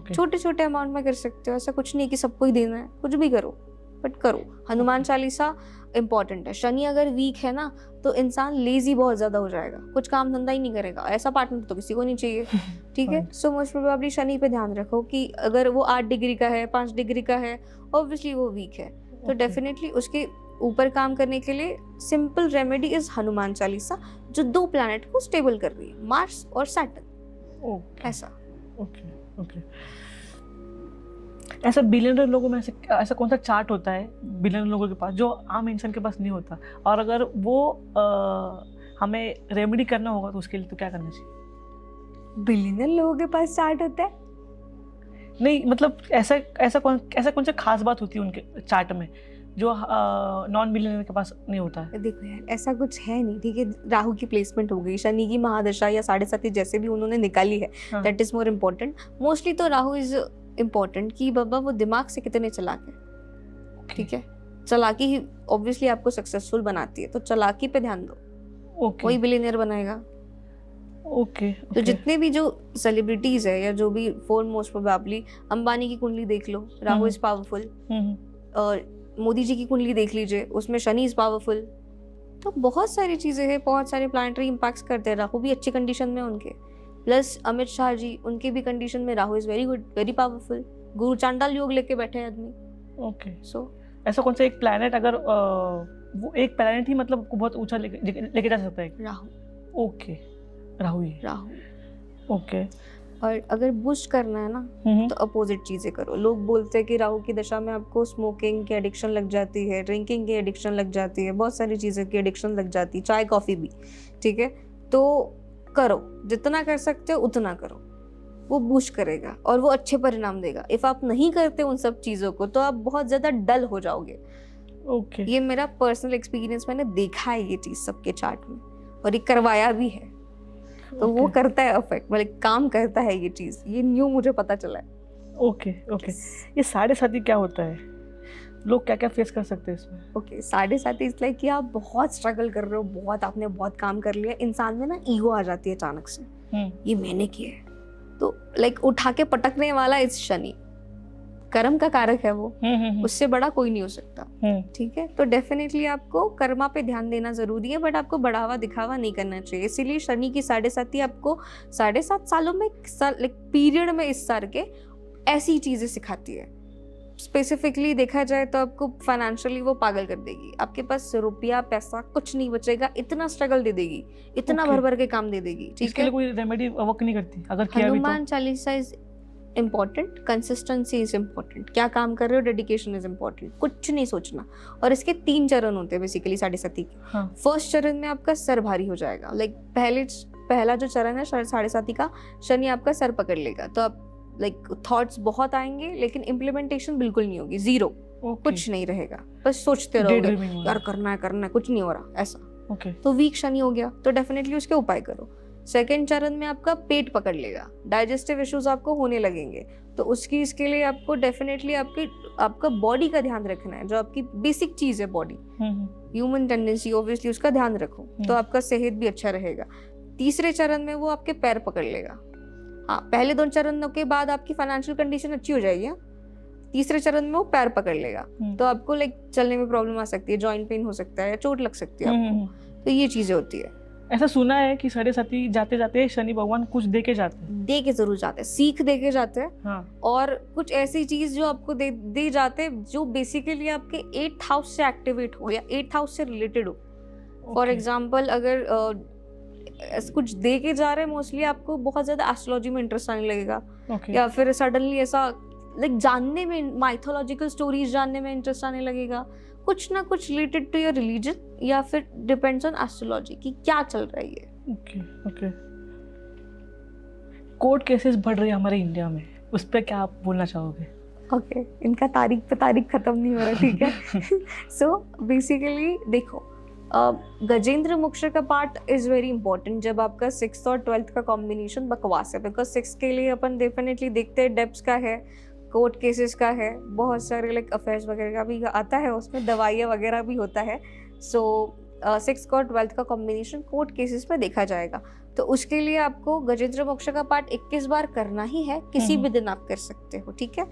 छोटे छोटे अमाउंट में कर सकते हो, ऐसा कुछ नहीं कि सबको ही देना है, कुछ भी करो, बट करो। हनुमान चालीसा इंपॉर्टेंट है। शनि अगर वीक है ना तो इंसान लेजी बहुत ज्यादा हो जाएगा, कुछ काम धंधा ही नहीं करेगा, ऐसा पार्टनर तो किसी को नहीं चाहिए, ठीक है। सो मोस्ट प्रोबेबली शनि पे ध्यान रखो कि अगर वो 8 डिग्री का है, 5 डिग्री का है, ऑब्वियसली वो वीक है, तो डेफिनेटली उसके ऊपर काम करने के लिए simple remedy is Hanuman Chalisa, जो 2 प्लैनेट को स्टेबल कर रही है, मार्स और सैटर्न। ऐसा ओके ओके। ऐसा बिलियनर लोगों में ऐसा कौन सा चार्ट होता है बिलियनर लोगों के पास जो आम इंसान के पास नहीं होता, और अगर वो हमें रेमेडी करना होगा तो उसके लिए तो क्या करना चाहिए? बिलियनर लोगों के पास चार्ट होता है? नहीं मतलब ऐसा कौन सा खास बात होती है उनके चार्ट में जो नॉन बिलियनर के पास नहीं होता है? देखो यार, ऐसा कुछ है नहीं, ठीक है। राहु की प्लेसमेंट हो गई, शनि की महादशा या 7.5 जैसे भी उन्होंने निकाली है, that is more important. Mostly तो राहु इज इम्पोर्टेंट कि बाबा वो दिमाग से कितने चालाक है, ठीक है। चालाकी ही ऑब्वियसली आपको सक्सेसफुल बनाती है, तो चालाकी पे ध्यान दो, वही बिलियनर बनाएगा। ओके। तो जितने भी जो सेलिब्रिटीज है या जो भी मोस्ट प्रोबेबली अंबानी की कुंडली देख लो, राहु इज पावरफुल, और मोदी जी की कुंडली देख लीजिए, उसमें शनि इज पावरफुल। तो बहुत सारी चीजें हैं, बहुत सारे प्लानिटरी इम्पैक्ट्स करते हैं। राहु भी अच्छी कंडीशन में उनके, प्लस अमित शाह जी, उनके भी कंडीशन में Rahu is very good, very powerful. गुरु चांडाल योग लेके बैठे हैं आदमी। ओके। सो ऐसा कौन सा एक प्लैनेट अगर वो एक प्लैनेट ही मतलब को बहुत ऊंचा लेके जा सकता है? राहु। ओके, राहु ही। राहु। ओके। और अगर बूस्ट करना है ना तो अपोजिट चीजें करो। लोग बोलते हैं कि राहु की दशा में आपको स्मोकिंग की एडिक्शन लग जाती है, ड्रिंकिंग की एडिक्शन लग जाती है, बहुत सारी चीज़ों की एडिक्शन लग जाती है, चाय कॉफ़ी भी, ठीक है। तो करो, जितना कर सकते हो उतना करो, वो बूस्ट करेगा और वो अच्छे परिणाम देगा। इफ़ आप नहीं करते उन सब चीज़ों को तो आप बहुत ज़्यादा डल हो जाओगे। ओके। ये मेरा पर्सनल एक्सपीरियंस, मैंने देखा है ये चीज़ सबके चार्ट में, और ये करवाया भी है। तो वो करता है अफेक्ट, मतलब काम करता है ये चीज़, ये न्यू मुझे पता चला है। Okay okay. ये 7.5 क्या होता है? लोग क्या क्या फेस कर सकते हैं इसमें? ओके, 7.5 इज लाइक कि आप बहुत स्ट्रगल कर रहे हो, बहुत आपने बहुत काम कर लिया, इंसान में ना ईगो आ जाती है अचानक से, ये मैंने किया है, तो लाइक उठा के पटकने वाला इस शनि, कर्म का कारक है वो, उससे बड़ा कोई नहीं हो सकता, ठीक है। तो डेफिनेटली आपको कर्मा पे ध्यान देना जरूरी है, बट आपको बढ़ावा दिखावा नहीं करना चाहिए। इसीलिए शनि की 7.5 आपको 7.5 सालों में लाइक पीरियड में इस साल के ऐसी चीजें सिखाती है। स्पेसिफिकली देखा जाए तो आपको फाइनेंशियली वो पागल कर देगी, आपके पास रुपया पैसा कुछ नहीं बचेगा, इतना स्ट्रगल दे देगी, इतना भर भर के काम दे देगी, ठीक है। इसके लिए कोई रेमेडी वर्क नहीं करती अगर किया भी तो? Hanuman Chalisa is important, consistency is important, क्या काम कर रहे हो, डेडिकेशन इज इम्पॉर्टेंट, कुछ नहीं सोचना। और इसके 3 चरण होते हैं बेसिकली 7.5 के। फर्स्ट चरण में आपका सर भारी हो जाएगा, लाइक पहला जो चरण है 7.5 का, शनि आपका सर पकड़ लेगा, तो आप लाइक थॉट्स बहुत आएंगे लेकिन इम्प्लीमेंटेशन बिल्कुल नहीं होगी, जीरो, कुछ नहीं रहेगा, बस सोचते रहोगे यार करना है, कुछ नहीं हो रहा, ऐसा। तो वीक शनि हो गया, तो डेफिनेटली उसके उपाय करो। सेकेंड चरण में आपका पेट पकड़ लेगा, डाइजेस्टिव इश्यूज आपको होने लगेंगे, तो इसके लिए आपको डेफिनेटली आपका बॉडी का ध्यान रखना है, जो आपकी बेसिक चीज है बॉडी, ह्यूमन टेंडेंसी, ऑब्वियसली उसका ध्यान रखो, तो आपका सेहत भी अच्छा रहेगा। तीसरे चरण में वो आपके पैर पकड़ लेगा। हाँ, पहले 2 चरणों के बाद आपकी फाइनेंशियल कंडीशन अच्छी हो जाएगी, तीसरे चरण में वो पैर पकड़ लेगा, तो आपको लाइक चलने में प्रॉब्लम आ सकती है, जॉइंट पेन हो सकता है या चोट लग सकती है आपको, तो ये चीजें होती है। ऐसा सुना है कि 7.5 जाते जाते शनि भगवान कुछ दे के जाते हैं, दे के जरूर जाते हैं, सीख दे के जाते हैं। हाँ। और कुछ ऐसी चीज जो आपको दे जाते हैं जो बेसिकली आपके 8th हाउस से एक्टिवेट हो या 8th हाउस से रिलेटेड हो। फॉर एग्जाम्पल अगर कुछ दे के जा रहे हैं, मोस्टली आपको बहुत ज्यादा एस्ट्रोलॉजी में इंटरेस्ट आने लगेगा, या फिर सडनली ऐसा लाइक जानने में, माइथोलॉजिकल स्टोरीज जानने में इंटरेस्ट आने लगेगा, कुछ ना कुछ रिलेटेड टू योर रिलीजन, या फिर डिपेंड्स ऑन एस्ट्रोलॉजी कि क्या चल रहा है। ओके। कोर्ट केसेस बढ़ रही है हमारे इंडिया में, उस पर क्या आप बोलना चाहोगे? ओके, इनका तारीख पे तारीख खत्म नहीं हो रहा, ठीक है। सो बेसिकली देखो, गजेंद्र मोक्ष का पार्ट इज वेरी इंपॉर्टेंट जब आपका 6th और 12th का कॉम्बिनेशन बकवास है, बिकॉज 6 के लिए अपन डेफिनेटली देखते हैं डेब्स का है, कोर्ट केसेस का है, बहुत सारे लाइक अफेयर्स वगैरह का भी आता है, उसमें दवाइयाँ वगैरह भी होता है। सो 6th और 12th का कॉम्बिनेशन कोर्ट केसेस में देखा जाएगा, तो उसके लिए आपको गजेंद्र मोक्ष का पार्ट 21 बार करना ही है, किसी भी दिन आप कर सकते हो, ठीक है।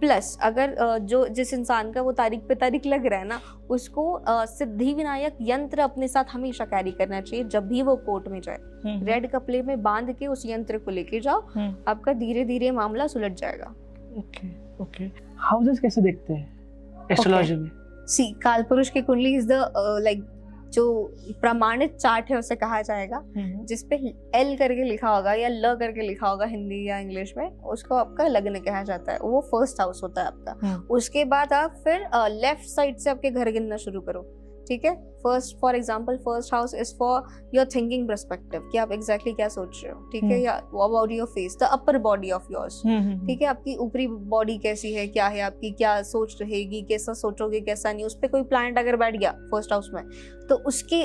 प्लस अगर जो जिस इंसान का वो तारीख पे तारीख लग रहा है ना, उसको सिद्धि विनायक यंत्र अपने साथ हमेशा कैरी करना चाहिए जब भी वो कोर्ट में जाए। रेड कपड़े में बांध के उस यंत्र को लेके जाओ, आपका धीरे धीरे मामला सुलझ जाएगा। Okay okay. हाउसेस कैसे देखते हैं एस्ट्रोलॉजी में? सी कालपुरुष की कुंडली इज द लाइक जो प्रमाणित चार्ट है उसे कहा जाएगा, जिसपे एल करके लिखा होगा या ल करके लिखा होगा हिंदी या इंग्लिश में, उसको आपका लग्न कहा जाता है। वो फर्स्ट हाउस होता है आपका। उसके बाद आप फिर लेफ्ट साइड से आपके घर गिनना शुरू करो, ठीक है। First for example first house is for your thinking perspective, कि आप एग्जैक्टली क्या सोच रहे हो, ठीक है, या about your face, the upper body of yours, ठीक है, आपकी ऊपरी बॉडी कैसी है, क्या है आपकी, क्या सोच रहेगी, कैसा सोचोगे, कैसा नहीं। उस पे कोई प्लैनेट अगर बैठ गया फर्स्ट हाउस में, तो उसके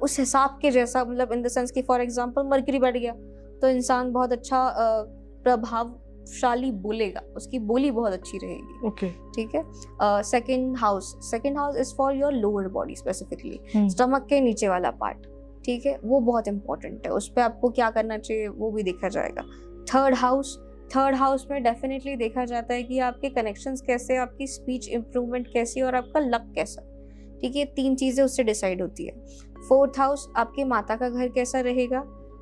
उस हिसाब के जैसा, मतलब इन द सेंस कि फॉर एग्जांपल मरकरी बैठ गया तो इंसान बहुत अच्छा प्रभावशाली बोलेगा, उसकी बोली बहुत अच्छी रहेगी। ओके, ठीक है। Second house is for your lower body, specifically stomach के नीचे वाला पार्ट, ठीक है, वो बहुत इंपॉर्टेंट है। उस पर आपको क्या करना चाहिए वो भी देखा जाएगा। थर्ड हाउस में डेफिनेटली देखा जाता है कि आपके कनेक्शंस कैसे, आपकी स्पीच इंप्रूवमेंट कैसी और आपका लक कैसा, ठीक है। 3 चीजें उससे डिसाइड होती है। फोर्थ हाउस आपके माता का घर कैसा रहेगा,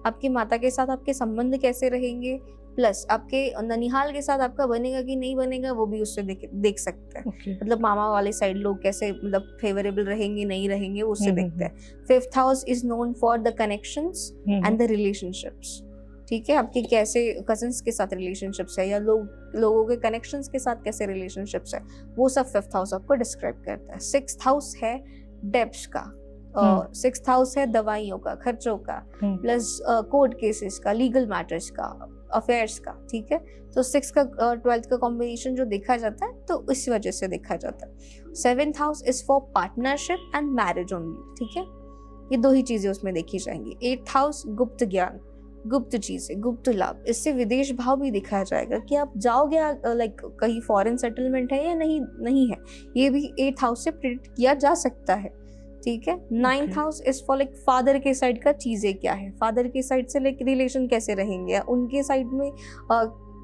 आपकी माता के साथ आपके संबंध कैसे रहेंगे, प्लस आपके ननिहाल के साथ आपका बनेगा कि नहीं बनेगा वो भी उससे देख सकते हैं। मतलब मामा वाले साइड लोग कैसे, मतलब फेवरेबल रहेंगे नहीं रहेंगे, वो उससे देखते हैं। Fifth house is known for the connections and the relationships, ठीक है, आपके कैसे कजिन्स के साथ रिलेशनशिप्स है या लोगों के कनेक्शंस के साथ कैसे रिलेशनशिप्स है, वो सब फिफ्थ हाउस आपको डिस्क्राइब करता है। सिक्स्थ हाउस है डेब्ट्स का, सिक्स्थ हाउस है दवाइयों का, खर्चों का, प्लस कोर्ट केसेस का, लीगल मैटर्स का, अफेयर्स का, ठीक है। तो 6 का 12th का कॉम्बिनेशन जो देखा जाता है तो इस वजह से देखा जाता है। 7th house is for partnership and marriage only, ठीक है, ये 2 ही चीजें उसमें देखी जाएंगी। 8th हाउस गुप्त ज्ञान, गुप्त चीजें, गुप्त लाभ, इससे विदेश भाव भी दिखाया जाएगा कि आप जाओगे लाइक कहीं फॉरेन सेटलमेंट है या नहीं है, ये भी 8th हाउस से प्रेडिक्ट किया जा सकता है, ठीक है। 9th house is for like father के साइड का चीजें क्या है, फादर के साइड से लाइक रिलेशन कैसे रहेंगे, उनके साइड में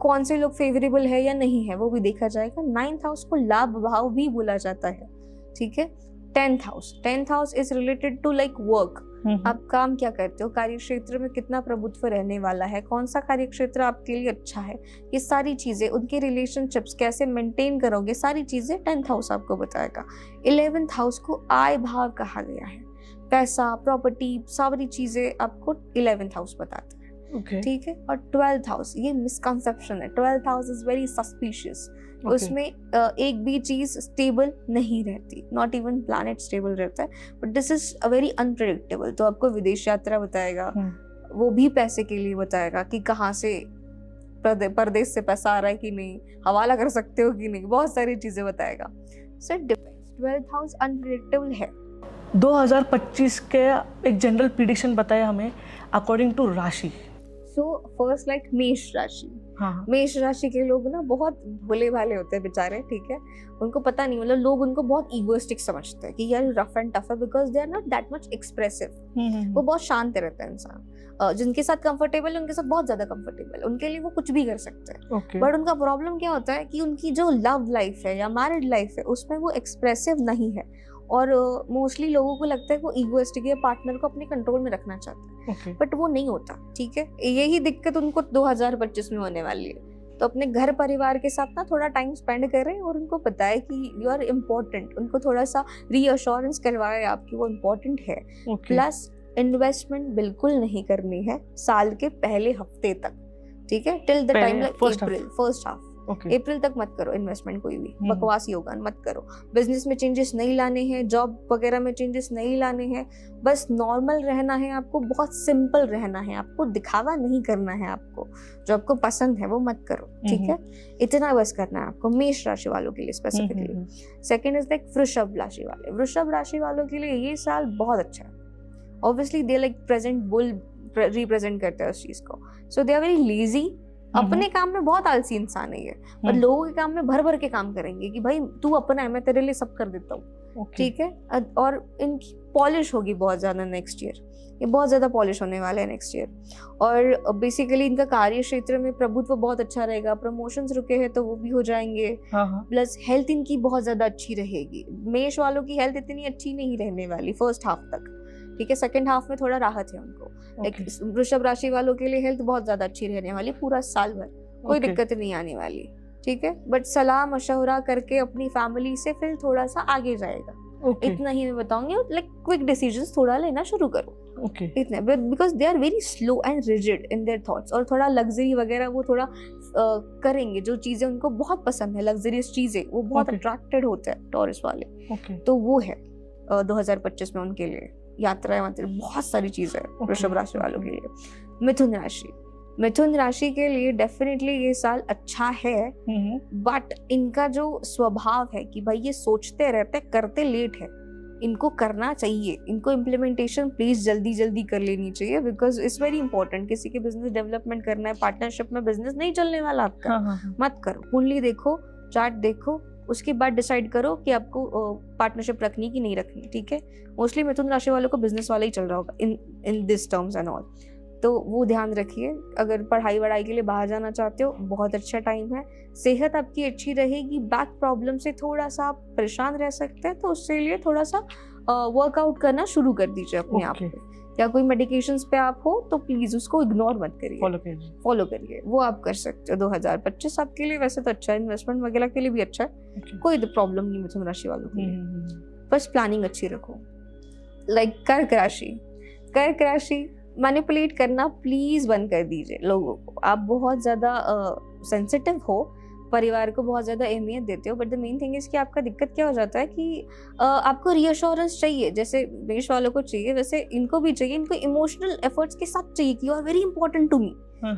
कौन से लोग फेवरेबल है या नहीं है, वो भी देखा जाएगा। 9th हाउस को लाभ भाव भी बोला जाता है, ठीक है। 10th house is related to like work, आप काम क्या करते हो, कार्य क्षेत्र में कितना प्रभुत्व रहने वाला है, कौन सा कार्य क्षेत्र आपके लिए अच्छा है, ये सारी चीजें, उनके रिलेशनशिप्स कैसे मेंटेन करोगे, सारी चीजें 10th हाउस आपको बताएगा। 11th हाउस को आय भाव कहा गया है, पैसा, प्रॉपर्टी, सारी चीजें आपको 11th हाउस बताता है, ठीक है। और 12th हाउस, ये मिसकंसेप्शन है, 12th house is very suspicious, उसमें एक भी चीज स्टेबल नहीं रहती, नॉट इवन प्लैनेट स्टेबल रहता है, but this is a very unpredictable. तो आपको विदेश यात्रा बताएगा, वो भी पैसे के लिए बताएगा कि कहाँ से परदेश से पैसा आ रहा है कि नहीं, हवाला कर सकते हो कि नहीं, बहुत सारी चीजें बताएगा। So it depends, 12th house unpredictable है। 2025 के एक जनरल प्रिडिक्शन बताए हमें अकॉर्डिंग टू राशि। सो फर्स्ट लाइक मेष राशि, हाँ, मेष राशि के लोग ना बहुत भोले भाले होते हैं बेचारे, ठीक है, उनको पता नहीं, मतलब लोग उनको बहुत इगोइस्टिक समझते हैं कि यार रफ एंड टफ है, because they are not that much expressive, वो बहुत शांत रहता है इंसान, जिनके साथ कंफर्टेबल है उनके साथ बहुत ज्यादा कंफर्टेबल है, उनके लिए वो कुछ भी कर सकते हैं। बट उनका प्रॉब्लम क्या होता है कि उनकी जो लव लाइफ है या मैरिड लाइफ है उसमें वो एक्सप्रेसिव नहीं है, और मोस्टली लोगों को लगता है वो इगोइस्टिक है, पार्टनर को अपने कंट्रोल में रखना चाहता है, बट वो नहीं होता, ठीक है। यही दिक्कत उनको 2025 में होने वाली है। तो अपने घर परिवार के साथ ना थोड़ा टाइम स्पेंड करें और उनको बताएं कि यू आर इम्पोर्टेंट, उनको थोड़ा सा रीअश्योरेंस करवाएं आपकी वो इम्पोर्टेंट है। प्लस इन्वेस्टमेंट बिल्कुल नहीं करनी है साल के पहले हफ्ते तक, ठीक है, till the time like April, first half, अप्रैल तक मत करो इन्वेस्टमेंट, कोई भी बकवास योगा मत करो। बिजनेस में चेंजेस नहीं लाने हैं, जॉब वगैरह में चेंजेस नहीं लाने हैं, बस नॉर्मल रहना है आपको, बहुत सिंपल रहना है आपको, दिखावा नहीं करना है आपको, जो आपको पसंद है वो मत करो, ठीक है, इतना बस करना है आपको मेष राशि वालों के लिए स्पेसिफिकली। सेकंड इज लाइक वृषभ राशि वाले, वृषभ राशि वालों के लिए ये साल बहुत अच्छा है। Obviously they like present bull represent करते हैं उस चीज को, सो दे आर वेरी लेजी, अपने काम में बहुत आलसी इंसान है ये, पर लोगों के काम में भर भर के काम करेंगे कि भाई तू अपना है, मैं तेरे लिए सब कर देता हूँ, Okay. ठीक है। और इनकी पॉलिश होगी बहुत ज़्यादा नेक्स्ट ईयर, ये बहुत ज़्यादा पॉलिश होने वाला है नेक्स्ट ईयर। और बेसिकली इनका कार्य क्षेत्र में प्रभुत्व बहुत अच्छा रहेगा, प्रमोशंस रुके हैं तो वो भी हो जाएंगे। हाँ। प्लस हेल्थ इनकी बहुत ज़्यादा अच्छी रहेगी। मेष वालों की हेल्थ इतनी अच्छी नहीं रहने वाली फर्स्ट हाफ तक, ठीक है। सेकंड हाफ में थोड़ा राहत है उनको। Okay. वृषभ राशि वालों के लिए हेल्थ बहुत ज़्यादा अच्छी रहने वाली पूरा साल भर, कोई Okay. दिक्कत नहीं आने वाली, ठीक है। बट सलाह मशवरा करके अपनी फैमिली से फिर थोड़ा सा आगे जाएगा। Okay. इतना ही मैं बताऊंगी। लाइक क्विक डिसीजंस थोड़ा लेना शुरू करो, Okay. इतने, because they are very slow and rigid in their thoughts. और थोड़ा लग्जरी वगैरह वो थोड़ा करेंगे, जो चीजें उनको बहुत पसंद है, लग्जरियस चीजें, वो बहुत Okay. अट्रैक्टेड होते हैं टॉरस वाले। Okay. तो वो है 2025 में उनके लिए यात्राएं, मतलब बहुत सारी चीजें हैं वृषभ राशि वालों के लिए। मिथुन राशि, मिथुन राशि के लिए डेफिनेटली ये साल अच्छा है, बट इनका जो स्वभाव है कि भाई ये सोचते रहते, करते लेट है। इनको करना चाहिए, इनको इम्प्लीमेंटेशन प्लीज जल्दी जल्दी कर लेनी चाहिए, बिकॉज इट्स वेरी इंपॉर्टेंट। किसी के बिजनेस डेवलपमेंट करना है, पार्टनरशिप में बिजनेस नहीं चलने वाला आपका, हाँ। मत करो। कुंडली देखो, चार्ट देखो, उसके बाद डिसाइड करो कि आपको पार्टनरशिप रखनी कि नहीं रखनी, ठीक है। मोस्टली मिथुन राशि वालों को बिजनेस वाला ही चल रहा होगा in this terms and all, तो वो ध्यान रखिए। अगर पढ़ाई वढ़ाई के लिए बाहर जाना चाहते हो, बहुत अच्छा टाइम है। सेहत आपकी अच्छी रहेगी। बैक प्रॉब्लम से थोड़ा सा आप परेशान रह सकते हैं, तो उसके लिए थोड़ा सा वर्कआउट करना शुरू कर दीजिए अपने आप पे। या कोई मेडिकेशंस पे आप हो तो प्लीज उसको इग्नोर मत करिए, फॉलो करिए, वो आप कर सकते हो। 2025 आपके लिए वैसे तो अच्छा है, इन्वेस्टमेंट वगैरह के लिए भी अच्छा है, कोई प्रॉब्लम नहीं मिथुन राशि वालों के लिए। बस प्लानिंग अच्छी रखो। लाइक कर्क राशि, कर्क राशि मैनिपुलेट करना प्लीज बंद कर दीजिए लोगों को। आप बहुत ज्यादा सेंसिटिव हो, परिवार को बहुत ज्यादा अहमियत देते हो, but the main thing is कि आपका दिक्कत क्या हो जाता है कि आपको रीअश्योरेंस चाहिए, जैसे मेष वालों को चाहिए वैसे इनको भी चाहिए। इनको इमोशनल एफर्ट्स के साथ चाहिए कि you are very important to me,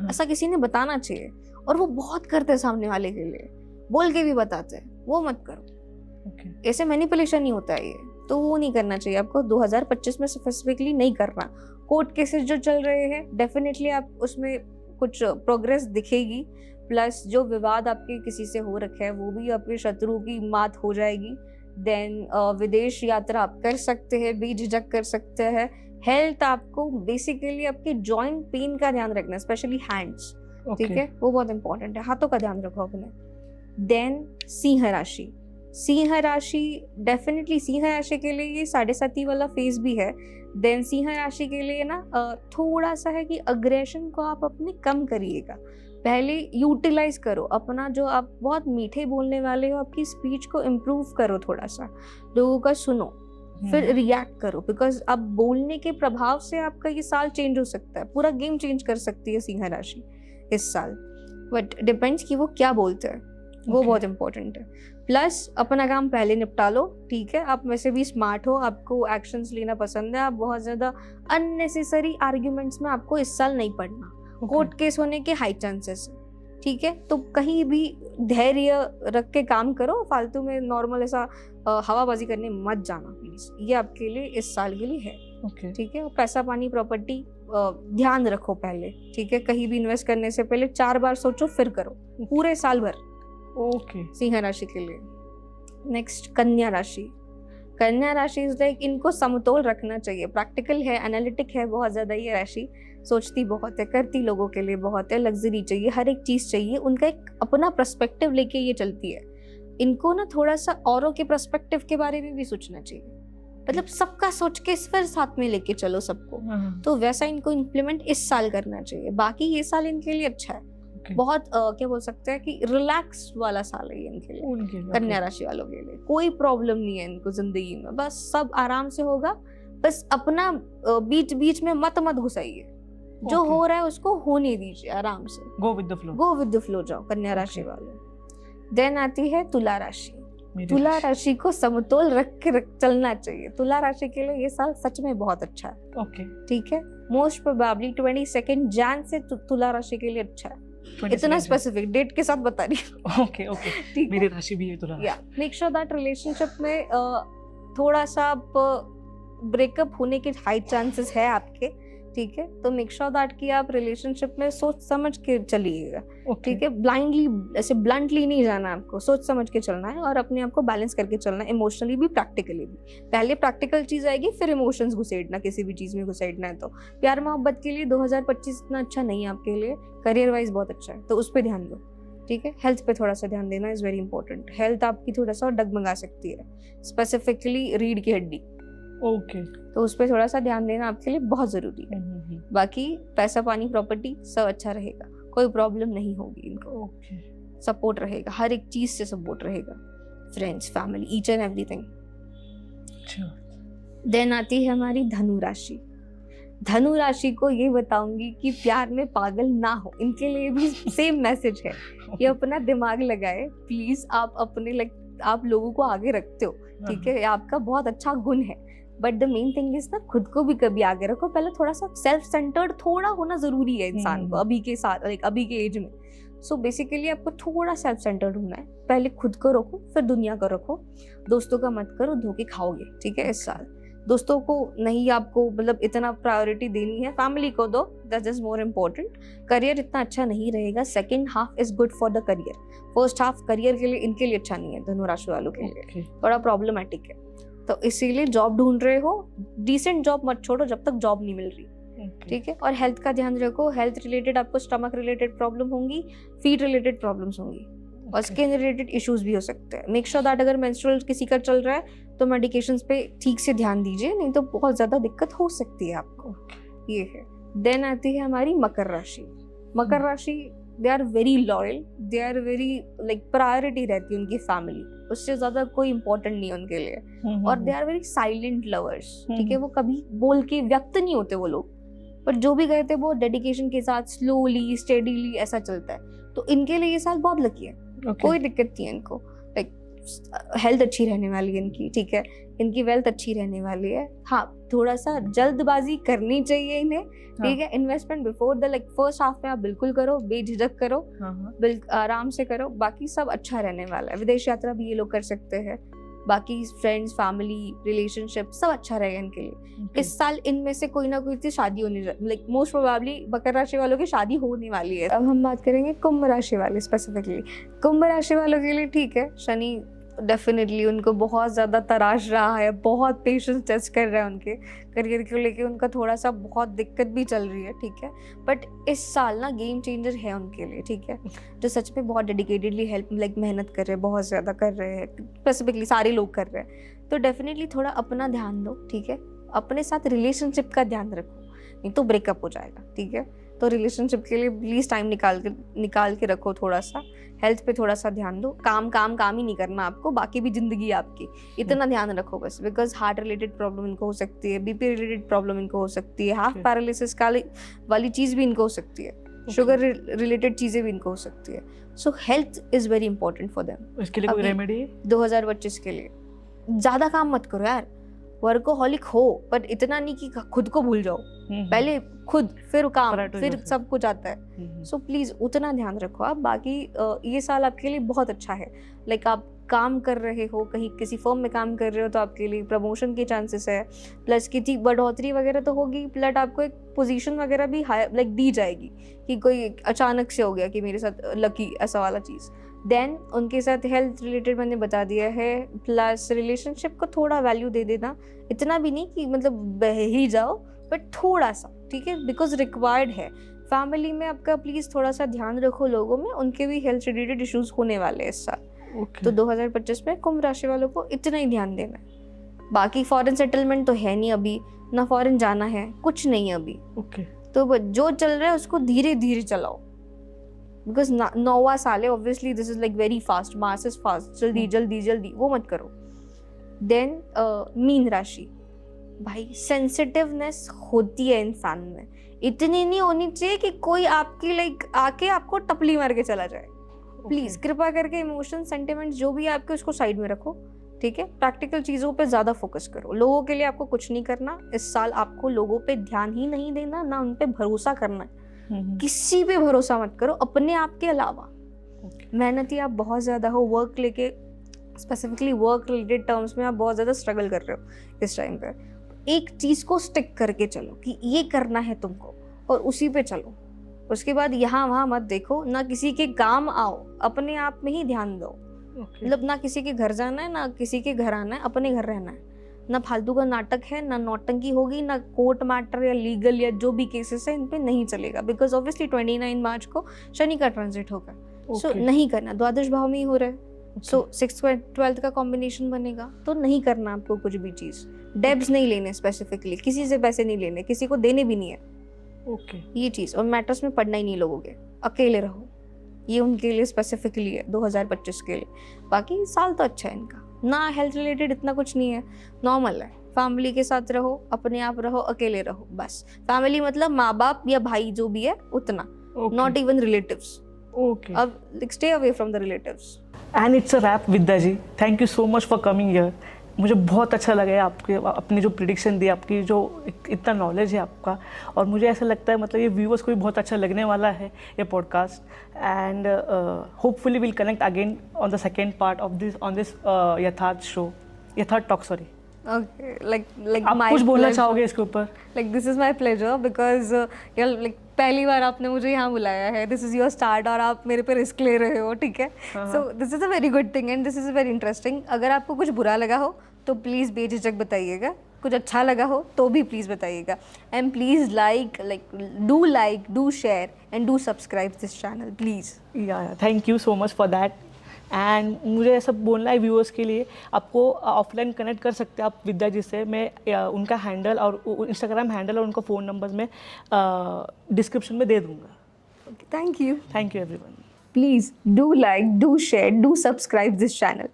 ऐसा किसी ने बताना चाहिए। और वो बहुत करते हैं सामने वाले के लिए, बोल के भी बताते हैं, वो मत करो। ऐसे मैनिपुलेशन नहीं होता है ये, तो वो नहीं करना चाहिए आपको 2025 में स्पेसिफिकली नहीं करना। कोर्ट केसेस जो चल रहे हैं, डेफिनेटली आप उसमें कुछ प्रोग्रेस दिखेगी। प्लस जो विवाद आपके किसी से हो रखे हैं, वो भी आपके शत्रु की मात हो जाएगी। देन विदेश यात्रा आप कर सकते हैं, बेझिझक कर सकते हैं। हेल्थ आपको बेसिकली आपके जॉइंट पेन का ध्यान रखना है, स्पेशली हैंड्स, ठीक है, वो बहुत इंपॉर्टेंट है, हाथों का ध्यान रखो अपने। देन सिंह राशि, सिंह राशि डेफिनेटली, सिंह राशि के लिए ये 7.5 वाला फेज भी है। देन सिंह राशि के लिए ना थोड़ा सा है कि अग्रेशन को आप अपने कम करिएगा, पहले यूटिलाइज करो अपना, जो आप बहुत मीठे बोलने वाले हो, आपकी स्पीच को इम्प्रूव करो, थोड़ा सा लोगों का सुनो, फिर रिएक्ट करो। बिकॉज अब बोलने के प्रभाव से आपका ये साल चेंज हो सकता है, पूरा गेम चेंज कर सकती है सिंह राशि इस साल, बट डिपेंड्स कि वो क्या बोलते हैं, वो बहुत इंपॉर्टेंट है। प्लस अपना काम पहले निपटा लो, ठीक है। आप वैसे भी स्मार्ट हो, आपको एक्शंस लेना पसंद है, आप बहुत ज्यादा अननेसेसरी आर्ग्यूमेंट्स में आपको इस साल नहीं पड़ना। कोर्ट केस होने के हाई चांसेस, ठीक है। तो कहीं भी धैर्य रख के काम करो, फालतू में नॉर्मल ऐसा हवाबाजी करने मत जाना प्लीज, ये आपके लिए इस साल के लिए है, ठीक है। पैसा पानी प्रॉपर्टी ध्यान रखो पहले, ठीक है। कहीं भी इन्वेस्ट करने से पहले 4 बार सोचो फिर करो, पूरे साल भर। सिंह राशि के लिए। नेक्स्ट कन्या राशि, कन्या राशि इज लाइक इनको समतोल रखना चाहिए, प्रैक्टिकल है, एनालिटिक है बहुत ज्यादा ये राशि, सोचती बहुत है, करती लोगों के लिए बहुत है, लग्जरी चाहिए, हर एक चीज चाहिए, उनका एक अपना पर्सपेक्टिव लेके ये चलती है। इनको ना थोड़ा सा औरों के पर्सपेक्टिव के बारे में भी सोचना चाहिए, मतलब सबका सोच के फिर साथ में लेके चलो सबको, तो वैसा इनको इम्प्लीमेंट इस साल करना चाहिए। बाकी ये साल इनके लिए अच्छा है, बहुत क्या बोल सकते हैं कि रिलैक्स वाला साल है इनके लिए, कन्या राशि वालों के लिए। कोई प्रॉब्लम नहीं है इनको जिंदगी में, बस सब आराम से होगा। बस अपना बीच बीच में मत घुसाइए, जो हो रहा है उसको होने दीजिए, आराम से गो विद द फ्लो जाओ कन्या राशि वाले। देन आती है तुला राशि। तुला राशि को समतोल रख के चलना चाहिए। तुला राशि के लिए ये साल सच में बहुत अच्छा है, ठीक है। मोस्ट प्रोबेबली 22 जैन से तुला राशि के लिए अच्छा है, इतना स्पेसिफिक डेट के साथ बता रही हूँ। ओके, मेरी राशि भी है तुला। मेक श्योर दैट रिलेशनशिप में थोड़ा सा ब्रेकअप होने के हाई चांसेस है आपके, ठीक है। तो मेक श्योर दैट कि आप रिलेशनशिप में सोच समझ के चलिएगा, ओके ठीक है। ब्लाइंडली ऐसे ब्लंटली नहीं जाना है आपको, सोच समझ के चलना है और अपने आप को बैलेंस करके चलना है, इमोशनली भी प्रैक्टिकली भी। पहले प्रैक्टिकल चीज आएगी, फिर इमोशंस घुसेड़ना, किसी भी चीज में घुसेड़ना है तो। प्यार मोहब्बत के लिए 2025 इतना अच्छा नहीं है आपके लिए, करियर वाइज बहुत अच्छा है, तो उस पर ध्यान दो, ठीक है। हेल्थ पे थोड़ा सा ध्यान देना इज वेरी इंपॉर्टेंट। हेल्थ आपकी थोड़ा सा डगमगा सकती है, स्पेसिफिकली रीढ़ की हड्डी, ओके तो उस पर थोड़ा सा ध्यान देना आपके लिए बहुत जरूरी है। बाकी पैसा पानी प्रॉपर्टी सब अच्छा रहेगा, कोई प्रॉब्लम नहीं होगी इनको, ओके सपोर्ट रहेगा, हर एक चीज से सपोर्ट रहेगा, friends family each and everything. अच्छा देन आती है हमारी धनु राशि। धनु राशि को ये बताऊंगी कि प्यार में पागल ना हो, इनके लिए भी सेम मैसेज है। ये अपना दिमाग लगाए प्लीज। आप अपने आप लोगों को आगे रखते हो, ठीक है, ये आपका बहुत अच्छा गुण है, but the main thing is ना खुद को भी कभी आगे रखो। पहले थोड़ा सा सेल्फ सेंटर्ड थोड़ा होना जरूरी है इंसान को अभी के साथ, अभी के एज में। सो बेसिकली आपको थोड़ा सेल्फ सेंटर्ड होना है, पहले खुद को रखो फिर दुनिया को रखो। दोस्तों का मत करो, धोखे खाओगे, ठीक है। इस साल दोस्तों को नहीं आपको मतलब इतना प्रायोरिटी देनी है, फैमिली को दो, that is more important. Career इतना अच्छा नहीं रहेगा, second half is good for the career, first half career के लिए इनके लिए अच्छा नहीं है, धनु राशि वालों के लिए थोड़ा प्रॉब्लमेटिक है। तो इसीलिए जॉब ढूंढ रहे हो, डिसेंट जॉब मत छोड़ो जब तक जॉब नहीं मिल रही, ठीक है। और हेल्थ का ध्यान रखो, हेल्थ रिलेटेड आपको स्टमक रिलेटेड प्रॉब्लम होंगी, फीट रिलेटेड प्रॉब्लम्स होंगी और स्किन रिलेटेड इश्यूज भी हो सकते हैं। मेक श्योर दैट अगर मेंस्ट्रुअल किसी का चल रहा है तो मेडिकेशंस पे ठीक से ध्यान दीजिए, नहीं तो बहुत ज्यादा दिक्कत हो सकती है आपको, ये है। देन आती है हमारी मकर राशि। मकर राशि they are very loyal, they are very priority रहती है उनकी फैमिली, उससे ज्यादा कोई इंपॉर्टेंट नहीं है उनके लिए। और they are very silent lovers, ठीक है। वो कभी बोल के व्यक्त नहीं होते वो लोग, पर जो भी गए थे वो डेडिकेशन के साथ स्लोली स्टेडीली ऐसा चलता है। तो इनके लिए ये साल बहुत लकी है, कोई दिक्कत नहीं है इनको। हेल्थ अच्छी रहने वाली है इनकी, ठीक है। इनकी वेल्थ अच्छी रहने वाली है। हाँ, थोड़ा सा जल्दबाजी करनी चाहिए इन्हें, ठीक है। Investment before the first half में आप बिल्कुल करो, बेझिझक करो, आराम से करो, बाकी सब अच्छा रहने वाला है। विदेश यात्रा भी ये लोग कर सकते हैं, बाकी फ्रेंड्स फैमिली रिलेशनशिप सब अच्छा रहेगा इनके लिए। इस साल इनमें से कोई ना कोई से शादी होने मोस्ट प्रोबेबली मकर राशि वालों की शादी होने वाली है। अब हम बात करेंगे कुंभ राशि वाले स्पेसिफिकली। कुंभ राशि वालों के लिए ठीक है, शनि डेफिनेटली उनको बहुत ज़्यादा तराश रहा है, बहुत पेशेंस टेस्ट कर रहा है उनके करियर को लेके, उनका थोड़ा सा बहुत दिक्कत भी चल रही है, ठीक है। बट इस साल ना गेम चेंजर है उनके लिए, ठीक है। जो सच में बहुत डेडिकेटेडली मेहनत कर रहे हैं, बहुत ज़्यादा कर रहे हैं, स्पेसिफिकली सारे लोग कर रहे हैं, तो डेफिनेटली थोड़ा अपना ध्यान दो, ठीक है। अपने साथ रिलेशनशिप का ध्यान रखो, नहीं तो ब्रेकअप हो जाएगा, ठीक है। तो रिलेशनशिप के लिए प्लीज टाइम निकाल के रखो थोड़ा सा। हेल्थ पे थोड़ा सा ध्यान दो, काम ही नहीं करना आपको, बाकी भी जिंदगी आपकी, इतना ध्यान रखो बस। बिकॉज हार्ट रिलेटेड प्रॉब्लम इनको हो सकती है, बीपी रिलेटेड प्रॉब्लम इनको हो सकती है, हार्ट पैरालिसिस वाली चीज भी इनको हो सकती है, शुगर रिलेटेड चीजें भी इनको हो सकती है। सो health is very important for them. इसके लिए कोई रेमेडी 2025 के लिए ज्यादा काम मत करो यार, वर्कोहॉलिक हो पर इतना नहीं कि खुद को भूल जाओ। पहले खुद फिर काम फिर सब कुछ आता है। सो प्लीज उतना ध्यान रखो आप। बाकी ये साल आपके लिए बहुत अच्छा है। आप काम कर रहे हो, कहीं किसी फर्म में काम कर रहे हो, तो आपके लिए प्रमोशन के चांसेस है, प्लस की बढ़ोतरी वगैरह तो होगी, प्लस आपको एक पोजीशन वगैरह भी दी जाएगी कि कोई अचानक से हो गया कि मेरे साथ लकी ऐसा वाला चीज़। देन उनके साथ हेल्थ रिलेटेड मैंने बता दिया है, प्लस रिलेशनशिप को थोड़ा वैल्यू दे देना, इतना भी नहीं कि बह ही जाओ, बट थोड़ा सा, ठीक है, बिकॉज रिक्वायर्ड है। फैमिली में आपका प्लीज थोड़ा सा ध्यान रखो, लोगों में उनके भी हेल्थ रिलेटेड इश्यूज होने वाले हैं इस साल। तो 2025 में कुंभ राशि वालों को इतना ही ध्यान देना है। बाकी फॉरेन सेटलमेंट तो है नहीं अभी, ना फॉरेन जाना है, कुछ नहीं है अभी। तो जो चल रहा है उसको धीरे धीरे चलाओ, बिकॉज 9वां साल है, obviously this is very fast, mass is fast, जल्दी जल्दी जल्दी वो मत करो। देन मीन राशि, भाई सेंसिटिवनेस होती है इंसान में, इतनी नहीं होनी चाहिए कि कोई आपकी आके आपको टपली मार के चला जाए। प्लीज कृपा करके इमोशन सेंटिमेंट्स जो भी आपके उसको साइड में रखो, ठीक है। प्रैक्टिकल चीजों पे ज्यादा फोकस करो। लोगों के लिए आपको कुछ नहीं करना इस साल, आपको लोगों पे ध्यान ही नहीं देना, ना उन पे भरोसा करना है। किसी पे भरोसा मत करो अपने आप के अलावा। मेहनती आप बहुत ज्यादा हो, वर्क लेके स्पेसिफिकली वर्क रिलेटेड टर्म्स में आप बहुत ज्यादा स्ट्रगल कर रहे हो इस टाइम पे। एक चीज को स्टिक करके चलो कि ये करना है तुमको और उसी पे चलो। उसके बाद यहाँ वहाँ मत देखो, ना किसी के काम आओ, अपने आप में ही ध्यान दो। मतलब ना किसी के घर जाना है, ना किसी के घर आना है, अपने घर रहना है। ना फालतू का नाटक है, ना नौटंकी होगी, ना कोर्ट मैटर या लीगल या जो भी केसेस है इन पे नहीं चलेगा। बिकॉज ऑब्वियसली 29 मार्च को शनि का ट्रांजिट होगा। सो नहीं करना, द्वादश भाव में ही हो रहा है। सो 6th 12th का कॉम्बिनेशन बनेगा, तो नहीं करना आपको कुछ भी चीज। डेब्स नहीं लेने, स्पेसिफिकली किसी से पैसे नहीं लेने, किसी को देने भी नहीं है। ये चीज। और मैटर्स में पढ़ना ही नहीं लोगों के, अकेले रहो। ये उनके लिए स्पेसिफिकली है 2025 के लिए। बाकी साल तो अच्छा है इनका, ना हेल्थ रिलेटेड इतना कुछ नहीं है, नॉर्मल है। फैमिली के साथ रहो, अपने आप रहो, अकेले रहो, बस। फैमिली मतलब माँ बाप या भाई जो भी है उतना, नॉट इवन रिलेटिव्स। अब stay away from the relatives. And it's a wrap Vidya ji, thank you so much for coming here. मुझे बहुत अच्छा लगा है आपके अपनी जो प्रिडिक्शन दी, आपकी जो इतना नॉलेज है आपका, और मुझे ऐसा लगता है मतलब ये व्यूअर्स को भी बहुत अच्छा लगने वाला है ये podcast. And hopefully will connect again on the second part of this on this यथार्थ शो, यथार्थ टॉक, सॉरी। Okay, like आप my कुछ बोलना pleasure. चाहोगे इसके ऊपर? Like this is my pleasure because यार like पहली बार आपने मुझे यहाँ बुलाया है, this is your start और आप मेरे पे रिस्क ले रहे हो, ठीक है? So this is a very good thing and this is very interesting. अगर आपको कुछ बुरा लगा हो तो प्लीज़ बेझिझक बताइएगा, कुछ अच्छा लगा हो तो भी प्लीज़ बताइएगा। And please like, do share and do subscribe this channel, please. या thank you so much for that. And मुझे ऐसा बोलना है व्यूअर्स के लिए, आपको ऑफलाइन कनेक्ट कर सकते हैं आप विद्या जी से। मैं उनका हैंडल और इंस्टाग्राम हैंडल और उनका फ़ोन नंबर में डिस्क्रिप्शन में दे दूँगा। Okay, thank you. Thank you everyone. Please do like, do share, do subscribe this channel.